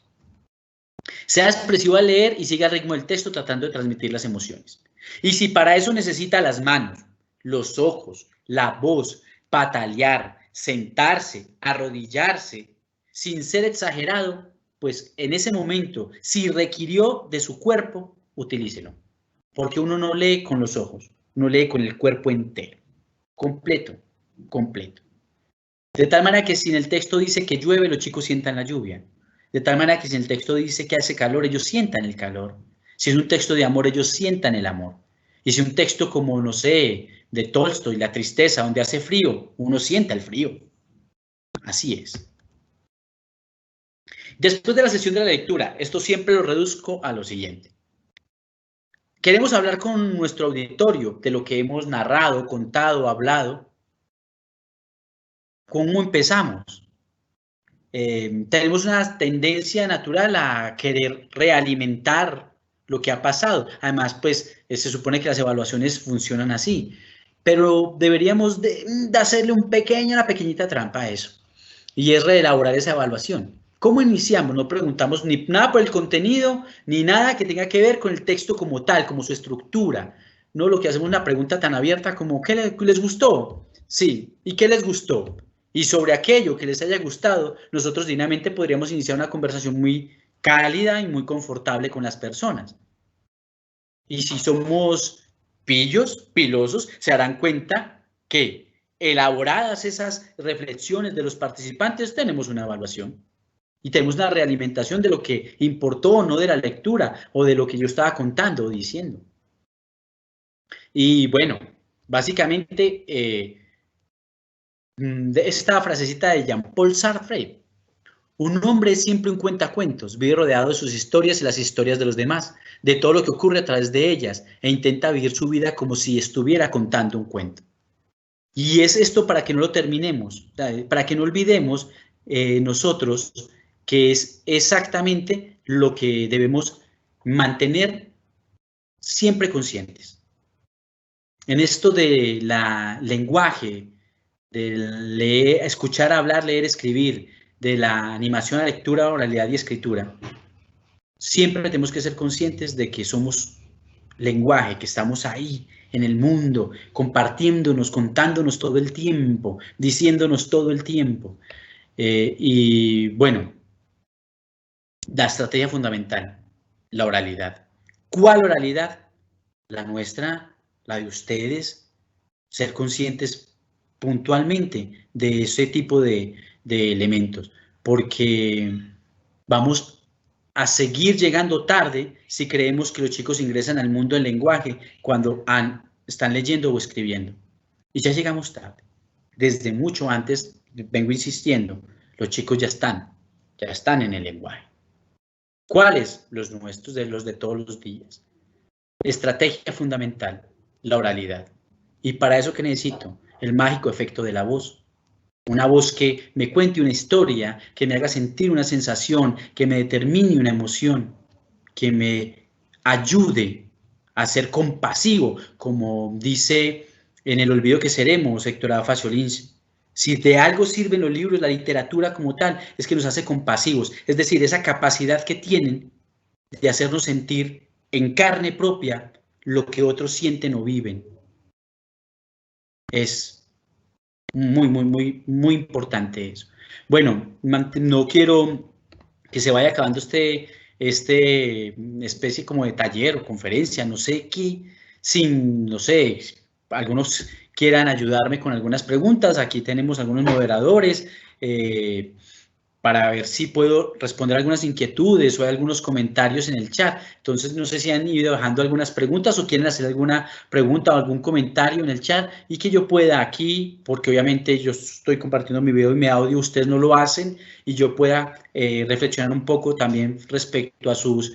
Sea expresivo al leer y siga el ritmo del texto tratando de transmitir las emociones. Y si para eso necesita las manos, los ojos, la voz, patalear, sentarse, arrodillarse, sin ser exagerado, pues en ese momento, si requirió de su cuerpo, utilícelo. Porque uno no lee con los ojos, uno lee con el cuerpo entero, completo, completo. De tal manera que si en el texto dice que llueve, los chicos sientan la lluvia. De tal manera que si en el texto dice que hace calor, ellos sientan el calor. Si es un texto de amor, ellos sientan el amor. Y si un texto como, no sé, de Tolstoy, La tristeza, donde hace frío, uno sienta el frío. Así es. Después de la sesión de la lectura, esto siempre lo reduzco a lo siguiente. Queremos hablar con nuestro auditorio de lo que hemos narrado, contado, hablado. ¿Cómo empezamos? Tenemos una tendencia natural a querer realimentar lo que ha pasado. Además, pues se supone que las evaluaciones funcionan así, pero deberíamos de hacerle una pequeñita trampa a eso, y es reelaborar esa evaluación. ¿Cómo iniciamos? No preguntamos ni nada por el contenido, ni nada que tenga que ver con el texto como tal, como su estructura. No, lo que hacemos es una pregunta tan abierta como ¿qué les gustó? Sí, ¿y qué les gustó? Y sobre aquello que les haya gustado, nosotros dignamente podríamos iniciar una conversación muy cálida y muy confortable con las personas. Y si somos pilosos, se darán cuenta que elaboradas esas reflexiones de los participantes, tenemos una evaluación y tenemos una realimentación de lo que importó o no de la lectura o de lo que yo estaba contando o diciendo. Y bueno, básicamente esta frasecita de Jean-Paul Sartre: un hombre es siempre un cuentacuentos, vive rodeado de sus historias y las historias de los demás, de todo lo que ocurre a través de ellas, e intenta vivir su vida como si estuviera contando un cuento. Y es esto para que no lo terminemos, para que no olvidemos nosotros que es exactamente lo que debemos mantener siempre conscientes. En esto de la lenguaje, de leer, escuchar, hablar, leer, escribir, de la animación a lectura, oralidad y escritura, siempre tenemos que ser conscientes de que somos lenguaje, que estamos ahí en el mundo, compartiéndonos, contándonos todo el tiempo, diciéndonos todo el tiempo. Y bueno, La estrategia fundamental, la oralidad. ¿Cuál oralidad? La nuestra, la de ustedes, ser conscientes puntualmente de ese tipo de elementos, porque vamos a seguir llegando tarde si creemos que los chicos ingresan al mundo del lenguaje cuando están leyendo o escribiendo. Y ya llegamos tarde. Desde mucho antes, vengo insistiendo, los chicos ya están en el lenguaje. ¿Cuáles? Los nuestros, los de todos los días. Estrategia fundamental, la oralidad. Y para eso, ¿qué necesito? El mágico efecto de la voz. Una voz que me cuente una historia, que me haga sentir una sensación, que me determine una emoción, que me ayude a ser compasivo, como dice en El olvido que seremos, Héctor A. Faciolince. Si de algo sirven los libros, la literatura como tal, es que nos hace compasivos. Es decir, esa capacidad que tienen de hacernos sentir en carne propia lo que otros sienten o viven. Es muy importante eso. Bueno, no quiero que se vaya acabando este especie como de taller o conferencia, no sé qué, no sé, algunos quieran ayudarme con algunas preguntas. Aquí tenemos algunos moderadores para ver si puedo responder algunas inquietudes o hay algunos comentarios en el chat. Entonces, no sé si han ido dejando algunas preguntas o quieren hacer alguna pregunta o algún comentario en el chat y que yo pueda aquí, porque obviamente yo estoy compartiendo mi video y mi audio, ustedes no lo hacen, y yo pueda reflexionar un poco también respecto a sus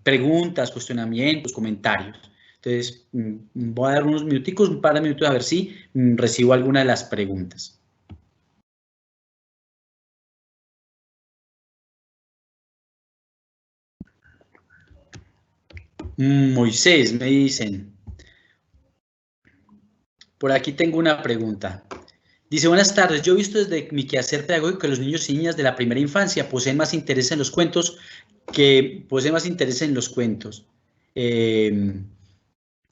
preguntas, cuestionamientos, comentarios. Entonces, voy a dar unos minuticos, un par de minutos a ver si recibo alguna de las preguntas. Moisés, me dicen. Por aquí tengo una pregunta. Dice, buenas tardes, yo he visto desde mi quehacer pedagógico que los niños y niñas de la primera infancia poseen más interés en los cuentos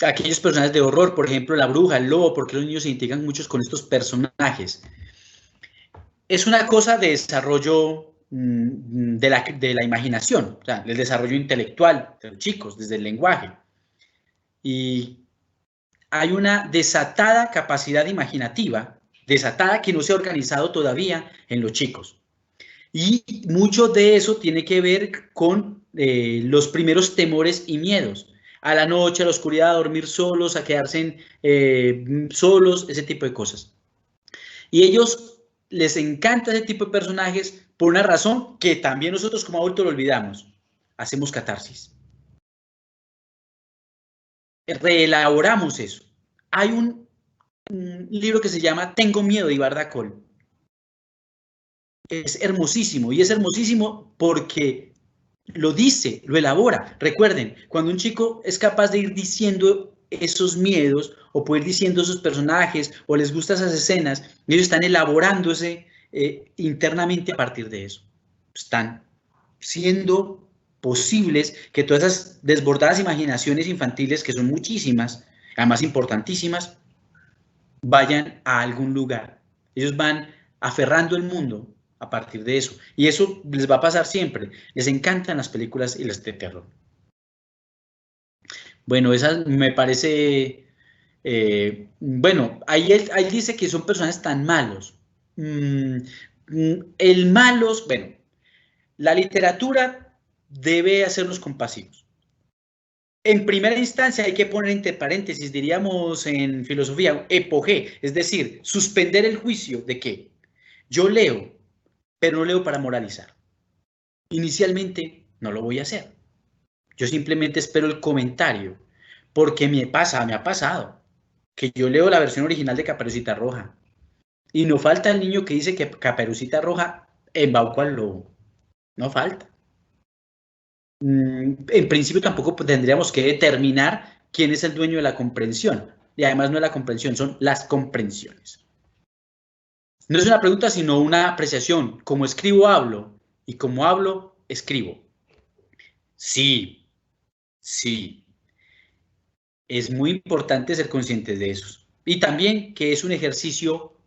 aquellos personajes de horror, por ejemplo, la bruja, el lobo, porque los niños se identifican mucho con estos personajes. Es una cosa de desarrollo de la imaginación, o sea, el desarrollo intelectual de los chicos, desde el lenguaje. Y hay una desatada capacidad imaginativa, desatada que no se ha organizado todavía en los chicos. Y mucho de eso tiene que ver con los primeros temores y miedos. A la noche, a la oscuridad, a dormir solos, a quedarse solos, ese tipo de cosas. Y ellos les encanta ese tipo de personajes por una razón que también nosotros como adultos lo olvidamos. Hacemos catarsis. Reelaboramos eso. Hay un libro que se llama Tengo miedo de Ibar Dacol. Es hermosísimo, y es hermosísimo porque lo dice, lo elabora. Recuerden, cuando un chico es capaz de ir diciendo esos miedos o puede ir diciendo esos personajes o les gustan esas escenas, ellos están elaborándose internamente a partir de eso. Están siendo posibles que todas esas desbordadas imaginaciones infantiles, que son muchísimas, además importantísimas, vayan a algún lugar. Ellos van aferrando el mundo a partir de eso. Y eso les va a pasar siempre. Les encantan las películas y las de terror. Bueno, esa me parece... bueno, ahí dice que son personajes tan malos. El malos, bueno, la literatura debe hacernos compasivos. En primera instancia hay que poner entre paréntesis, diríamos en filosofía, epogé, es decir, suspender el juicio de que yo leo, pero no leo para moralizar. Inicialmente no lo voy a hacer. Yo simplemente espero el comentario, porque me ha pasado, que yo leo la versión original de Caperucita Roja y no falta el niño que dice que Caperucita Roja embaucó al lobo. No falta. En principio tampoco tendríamos que determinar quién es el dueño de la comprensión. Y además no es la comprensión, son las comprensiones. No es una pregunta, sino una apreciación. Como escribo, hablo. Y como hablo, escribo. Sí, sí. Es muy importante ser conscientes de eso. Y también que es un ejercicio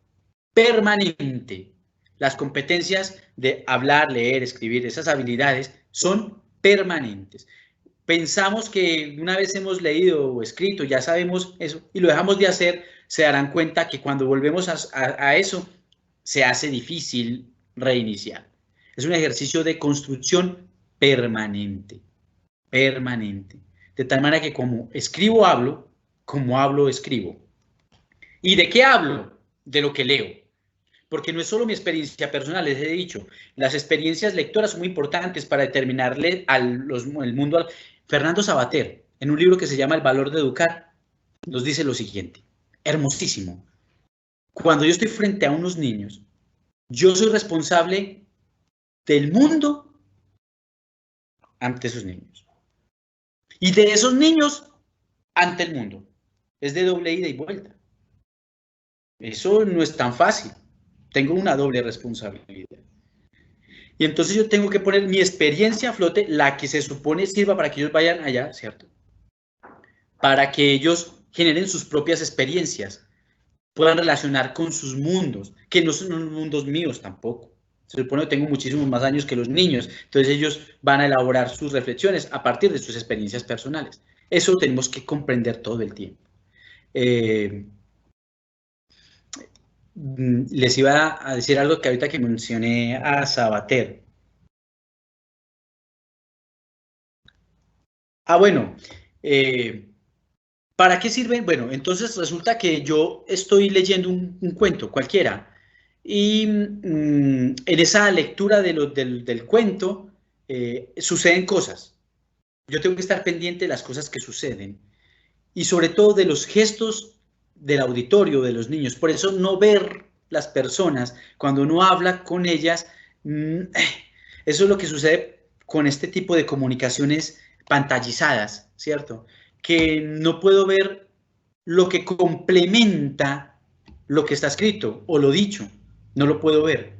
permanente. Las competencias de hablar, leer, escribir, esas habilidades son permanentes. Pensamos que una vez hemos leído o escrito, ya sabemos eso, y lo dejamos de hacer, se darán cuenta que cuando volvemos a eso, se hace difícil reiniciar. Es un ejercicio de construcción permanente, permanente. De tal manera que como escribo, hablo, como hablo, escribo. ¿Y de qué hablo? De lo que leo. Porque no es solo mi experiencia personal, les he dicho, las experiencias lectoras son muy importantes para determinarle el mundo. Fernando Savater, en un libro que se llama El valor de educar, nos dice lo siguiente, hermosísimo. Cuando yo estoy frente a unos niños, yo soy responsable del mundo ante esos niños. Y de esos niños ante el mundo. Es de doble ida y vuelta. Eso no es tan fácil. Tengo una doble responsabilidad. Y entonces yo tengo que poner mi experiencia a flote, la que se supone sirva para que ellos vayan allá, ¿cierto? Para que ellos generen sus propias experiencias, puedan relacionar con sus mundos, que no son los mundos míos tampoco. Se supone que tengo muchísimos más años que los niños, entonces ellos van a elaborar sus reflexiones a partir de sus experiencias personales. Eso tenemos que comprender todo el tiempo. Les iba a decir algo que ahorita que mencioné a Savater. Bueno, ¿para qué sirven? Bueno, entonces resulta que yo estoy leyendo un cuento cualquiera y en esa lectura del cuento suceden cosas. Yo tengo que estar pendiente de las cosas que suceden y sobre todo de los gestos del auditorio, de los niños. Por eso no ver las personas, cuando uno habla con ellas, eso es lo que sucede con este tipo de comunicaciones pantallizadas, ¿cierto? Que no puedo ver lo que complementa lo que está escrito o lo dicho, no lo puedo ver.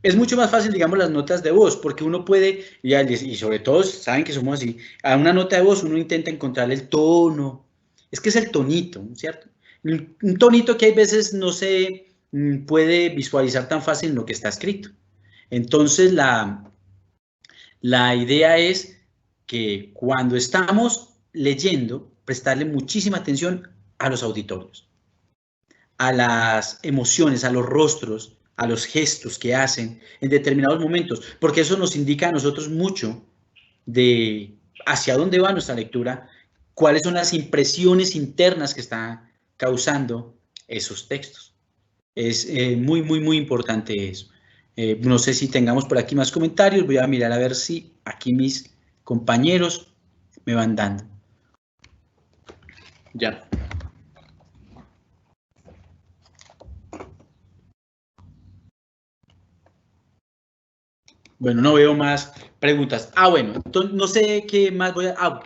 Es mucho más fácil, digamos, las notas de voz, porque uno puede, y sobre todo saben que somos así, a una nota de voz uno intenta encontrar el tono, es que es el tonito, ¿cierto? Un tonito que hay veces no se puede visualizar tan fácil en lo que está escrito. Entonces, la idea es que cuando estamos leyendo, prestarle muchísima atención a los auditorios, a las emociones, a los rostros, a los gestos que hacen en determinados momentos, porque eso nos indica a nosotros mucho de hacia dónde va nuestra lectura, cuáles son las impresiones internas que están causando esos textos. Es muy, muy, muy importante eso. No sé si tengamos por aquí más comentarios, voy a mirar a ver si aquí mis compañeros me van dando. Ya. Bueno, no veo más preguntas. Bueno, entonces no sé qué más voy a...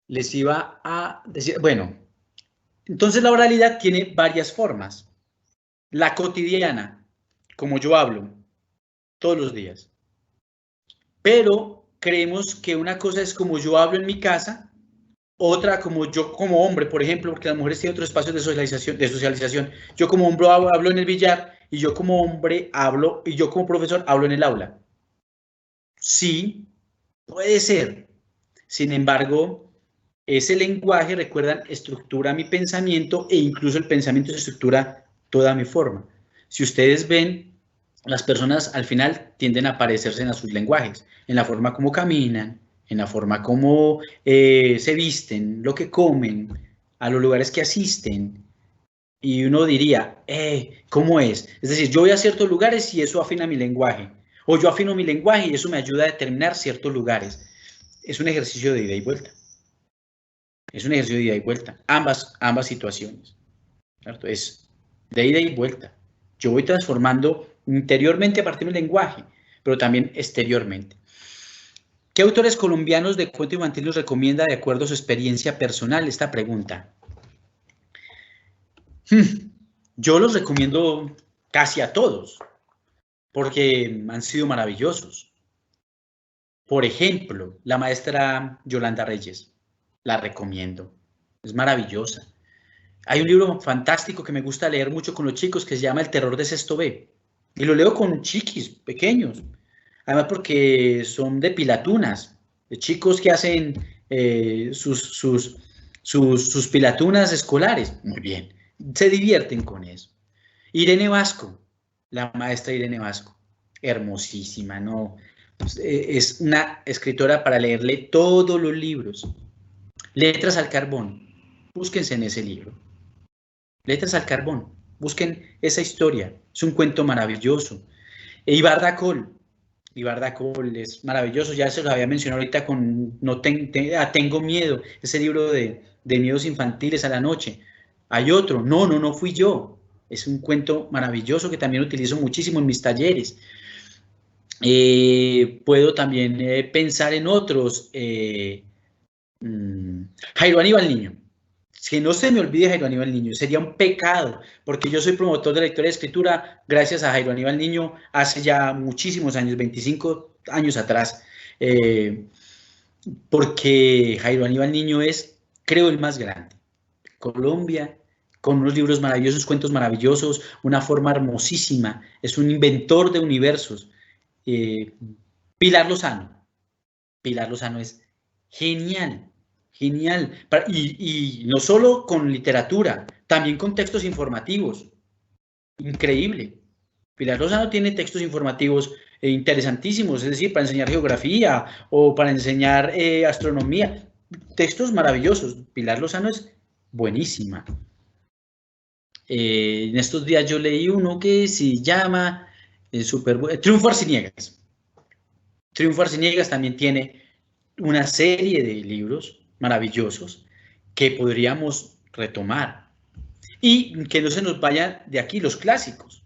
les iba a decir, bueno, entonces la oralidad tiene varias formas. La cotidiana, como yo hablo todos los días. Pero creemos que una cosa es como yo hablo en mi casa, otra como yo como hombre, por ejemplo, porque las mujeres tienen otros espacios de socialización. Yo como hombre hablo en el billar y yo como hombre hablo y yo como profesor hablo en el aula. Sí, puede ser. Sin embargo, ese lenguaje, recuerdan, estructura mi pensamiento e incluso el pensamiento estructura toda mi forma. Si ustedes ven, las personas al final tienden a parecerse a sus lenguajes, en la forma como caminan, en la forma como se visten, lo que comen, a los lugares que asisten. Y uno diría, ¿cómo es? Es decir, yo voy a ciertos lugares y eso afina mi lenguaje. O yo afino mi lenguaje y eso me ayuda a determinar ciertos lugares. Es un ejercicio de ida y vuelta. Es un ejercicio de ida y vuelta. Ambas situaciones. ¿Cierto? Es de ida y vuelta. Yo voy transformando interiormente a partir del lenguaje, pero también exteriormente. ¿Qué autores colombianos de cuento infantil nos recomienda de acuerdo a su experiencia personal? Esta pregunta. Yo los recomiendo casi a todos, porque han sido maravillosos. Por ejemplo, la maestra Yolanda Reyes, la recomiendo, es maravillosa. Hay un libro fantástico que me gusta leer mucho con los chicos que se llama El terror de sexto B. Y lo leo con chiquis pequeños. Además porque son de pilatunas, de chicos que hacen sus pilatunas escolares. Muy bien, se divierten con eso. Irene Vasco, la maestra Irene Vasco, hermosísima, ¿no? Es una escritora para leerle todos los libros. Letras al carbón, búsquense en ese libro. Letras al carbón, busquen esa historia, es un cuento maravilloso. Ibarra Col es maravilloso, ya se lo había mencionado ahorita con Tengo miedo, ese libro de miedos infantiles a la noche. Hay otro, no fui yo, es un cuento maravilloso que también utilizo muchísimo en mis talleres. Puedo también pensar en otros. Jairo Aníbal Niño. Que no se me olvide Jairo Aníbal Niño, sería un pecado, porque yo soy promotor de lectura y escritura gracias a Jairo Aníbal Niño hace ya muchísimos años, 25 años atrás, porque Jairo Aníbal Niño es, creo, el más grande. Colombia, con unos libros maravillosos, cuentos maravillosos, una forma hermosísima, es un inventor de universos. Pilar Lozano es genial. Genial. Y no solo con literatura, también con textos informativos. Increíble. Pilar Lozano tiene textos informativos interesantísimos, es decir, para enseñar geografía o para enseñar astronomía. Textos maravillosos. Pilar Lozano es buenísima. En estos días yo leí uno que se llama Triunfo Arciniegas. Triunfo Arciniegas también tiene una serie de libros maravillosos que podríamos retomar y que no se nos vayan de aquí los clásicos,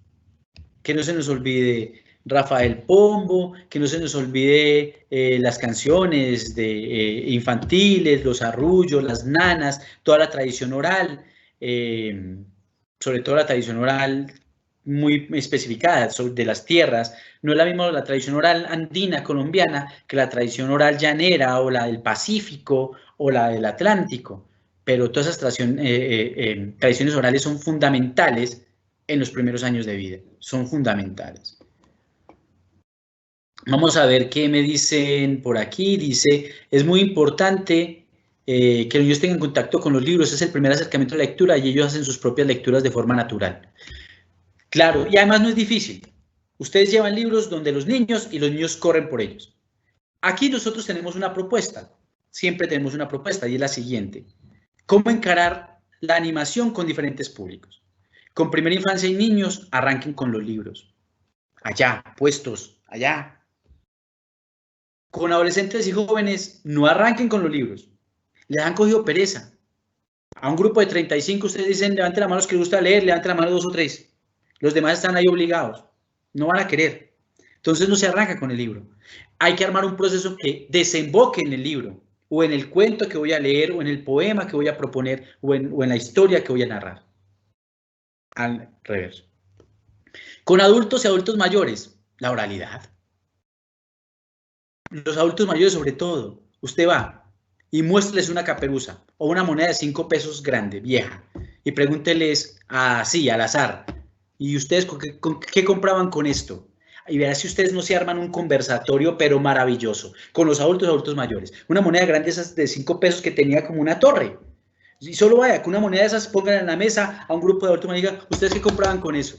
que no se nos olvide Rafael Pombo, que no se nos olvide las canciones infantiles, los arrullos, las nanas, toda la tradición oral, sobre todo la tradición oral muy especificada de las tierras. No es la misma la tradición oral andina colombiana que la tradición oral llanera o la del Pacífico o la del Atlántico, pero todas esas tradiciones orales son fundamentales en los primeros años de vida, son fundamentales. Vamos a ver qué me dicen por aquí. Dice, es muy importante que los niños tengan contacto con los libros, es el primer acercamiento a la lectura y ellos hacen sus propias lecturas de forma natural. Claro, y además no es difícil. Ustedes llevan libros donde los niños y los niños corren por ellos. Aquí nosotros tenemos una propuesta, siempre tenemos una propuesta y es la siguiente. ¿Cómo encarar la animación con diferentes públicos? Con primera infancia y niños, arranquen con los libros. Allá, puestos, allá. Con adolescentes y jóvenes, no arranquen con los libros. Les han cogido pereza. A un grupo de 35 ustedes dicen, levanten la mano los que les gusta leer, levanten la mano 2 o 3. Los demás están ahí obligados. No van a querer. Entonces no se arranca con el libro. Hay que armar un proceso que desemboque en el libro, o en el cuento que voy a leer, o en el poema que voy a proponer, o en la historia que voy a narrar. Al revés. Con adultos y adultos mayores, la oralidad. Los adultos mayores sobre todo, usted va y muéstreles una caperuza o una moneda de 5 pesos grande, vieja, y pregúnteles así, al azar, ¿y ustedes qué compraban con esto? Y verás si ustedes no se arman un conversatorio, pero maravilloso, con los adultos y adultos mayores. Una moneda grande esas de 5 pesos que tenía como una torre. Y solo vaya, con una moneda de esas pongan en la mesa a un grupo de adultos mayores y digan, ¿ustedes qué compraban con eso?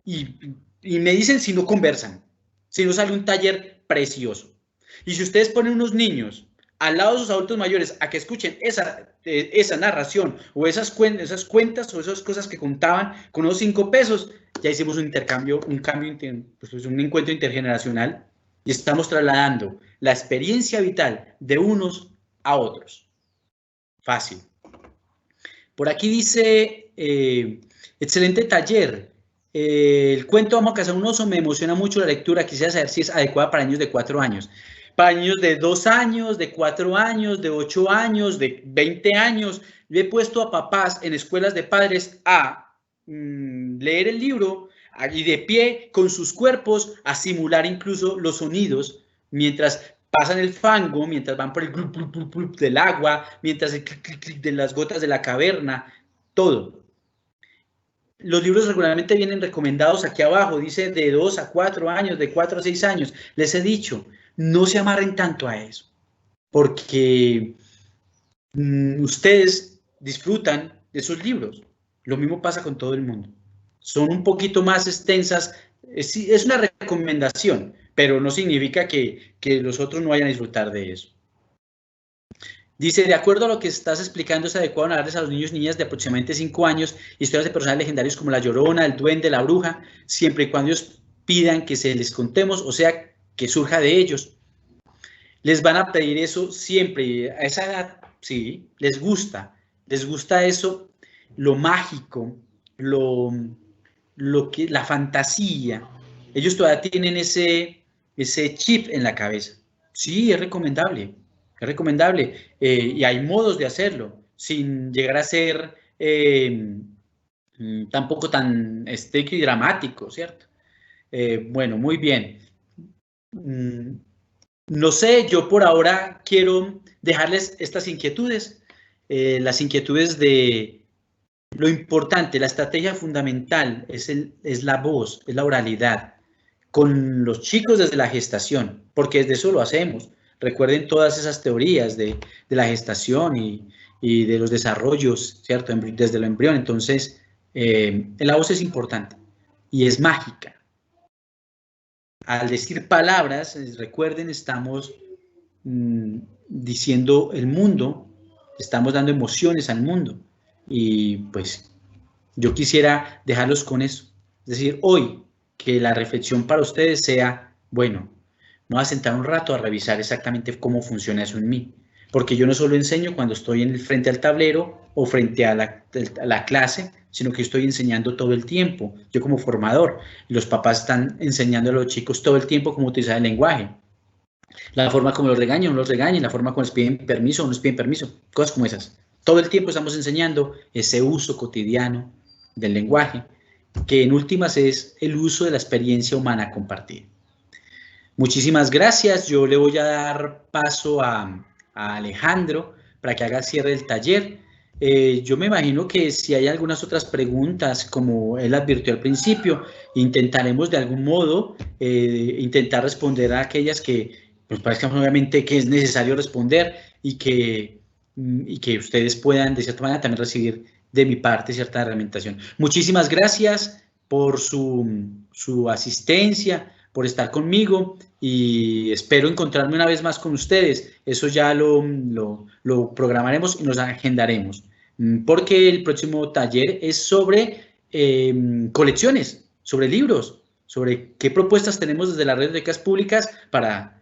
Y me dicen si no conversan, si no sale un taller precioso. Y si ustedes ponen unos niños al lado de sus adultos mayores a que escuchen esa narración o esas cuentas o esas cosas que contaban con unos 5 pesos, ya hicimos un intercambio, pues un encuentro intergeneracional y estamos trasladando la experiencia vital de unos a otros. Fácil. Por aquí dice, excelente taller. El cuento Vamos a cazar un oso me emociona mucho la lectura. Quisiera saber si es adecuada para niños de 4 años. Para niños de 2 años, de 4 años, de 8 años, de 20 años. Yo he puesto a papás en escuelas de padres a leer el libro y de pie con sus cuerpos a simular incluso los sonidos mientras pasan el fango, mientras van por el glup, glup, glup, glup del agua, mientras el clic, clic, clic de las gotas de la caverna, todo. los libros regularmente vienen recomendados aquí abajo, dice de 2 a 4 años, de 4 a 6 años. Les he dicho, no se amarren tanto a eso, porque ustedes disfrutan de esos libros. Lo mismo pasa con todo el mundo. Son un poquito más extensas, es una recomendación, pero no significa que los otros no vayan a disfrutar de eso. Dice, de acuerdo a lo que estás explicando, es adecuado narrarles a los niños y niñas de aproximadamente 5 años historias de personajes legendarios como la Llorona, el Duende, la Bruja, siempre y cuando ellos pidan que se les contemos, o sea, que surja de ellos. Les van a pedir eso siempre, a esa edad, sí, les gusta eso, lo mágico, la fantasía. Ellos todavía tienen ese chip en la cabeza. Sí, es recomendable. Es recomendable y hay modos de hacerlo sin llegar a ser tampoco tan estricto y dramático, ¿cierto? Bueno, muy bien. No sé, yo por ahora quiero dejarles estas inquietudes, las inquietudes de lo importante, la estrategia fundamental es la voz, es la oralidad, con los chicos desde la gestación, porque desde eso lo hacemos. Recuerden todas esas teorías de la gestación y de los desarrollos, ¿cierto? Desde el embrión. Entonces, la voz es importante y es mágica. Al decir palabras, recuerden, estamos diciendo el mundo, estamos dando emociones al mundo. Y pues yo quisiera dejarlos con eso. Es decir, hoy, que la reflexión para ustedes sea, bueno, me voy a sentar un rato a revisar exactamente cómo funciona eso en mí. Porque yo no solo enseño cuando estoy frente al tablero o frente a la clase, sino que estoy enseñando todo el tiempo, yo como formador. Los papás están enseñando a los chicos todo el tiempo cómo utilizar el lenguaje. La forma como los regañan, no los regañan, la forma como les piden permiso o no les piden permiso, cosas como esas. Todo el tiempo estamos enseñando ese uso cotidiano del lenguaje, que en últimas es el uso de la experiencia humana compartida. Muchísimas gracias. Yo le voy a dar paso a Alejandro para que haga el cierre del taller. Yo me imagino que si hay algunas otras preguntas, como él advirtió al principio, intentaremos de algún modo intentar responder a aquellas que nos parezcan obviamente que es necesario responder y que ustedes puedan de cierta manera también recibir de mi parte cierta reglamentación. Muchísimas gracias por su asistencia, por estar conmigo y espero encontrarme una vez más con ustedes. Eso ya lo programaremos y nos agendaremos, porque el próximo taller es sobre colecciones, sobre libros, sobre qué propuestas tenemos desde las redes de becas públicas para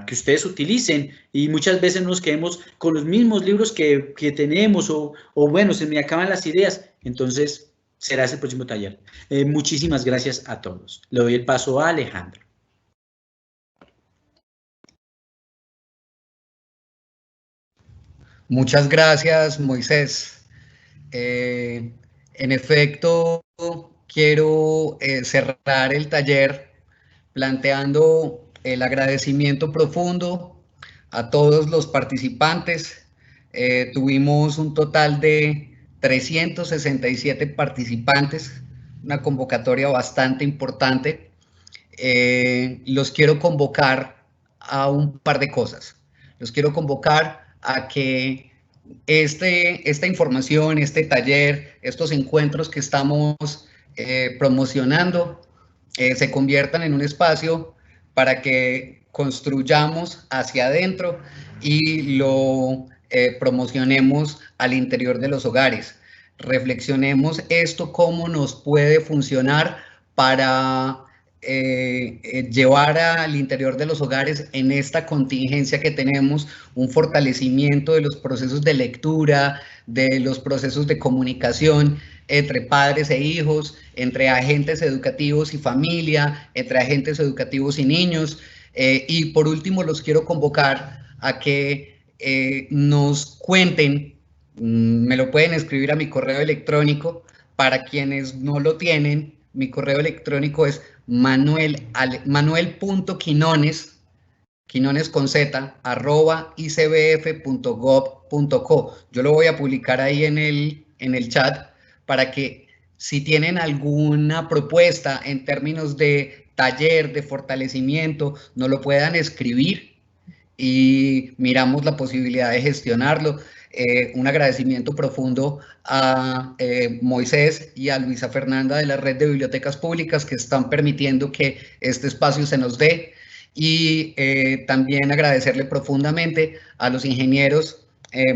que ustedes utilicen y muchas veces nos quedemos con los mismos libros que tenemos o bueno, se me acaban las ideas. Entonces, será ese el próximo taller. Muchísimas gracias a todos. Le doy el paso a Alejandro. Muchas gracias, Moisés. En efecto, quiero cerrar el taller planteando el agradecimiento profundo a todos los participantes. Tuvimos un total de 367 participantes, una convocatoria bastante importante. Los quiero convocar a un par de cosas. Los quiero convocar a que esta información, este taller, estos encuentros que estamos promocionando se conviertan en un espacio para que construyamos hacia adentro y lo promocionemos al interior de los hogares. Reflexionemos esto, cómo nos puede funcionar para llevar al interior de los hogares en esta contingencia que tenemos un fortalecimiento de los procesos de lectura, de los procesos de comunicación entre padres e hijos, entre agentes educativos y familia, entre agentes educativos y niños. Y por último, los quiero convocar a que nos cuenten, me lo pueden escribir a mi correo electrónico, para quienes no lo tienen, mi correo electrónico es manuel.quinones, quinones con z, @icbf.gov.co. Yo lo voy a publicar ahí en el chat para que Si tienen alguna propuesta en términos de taller, de fortalecimiento, nos lo puedan escribir y miramos la posibilidad de gestionarlo. Un agradecimiento profundo a Moisés y a Luisa Fernanda de la Red de Bibliotecas Públicas que están permitiendo que este espacio se nos dé, y también agradecerle profundamente a los ingenieros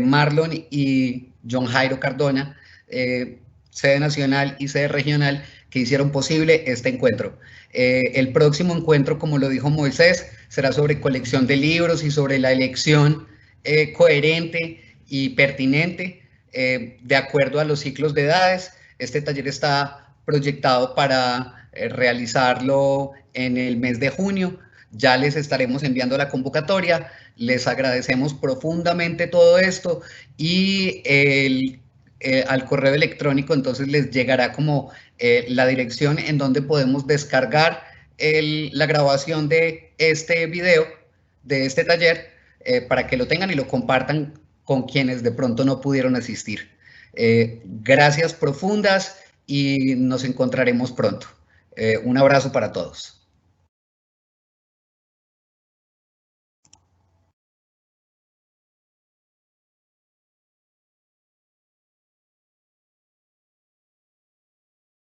Marlon y John Jairo Cardona, sede nacional y sede regional, que hicieron posible este encuentro. El próximo encuentro, como lo dijo Moisés, será sobre colección de libros y sobre la elección coherente y pertinente de acuerdo a los ciclos de edades. Este taller está proyectado para realizarlo en el mes de junio. Ya les estaremos enviando la convocatoria. Les agradecemos profundamente todo esto, y al correo electrónico entonces les llegará como la dirección en donde podemos descargar la grabación de este video, de este taller, para que lo tengan y lo compartan con quienes de pronto no pudieron asistir. Gracias profundas y nos encontraremos pronto. Un abrazo para todos.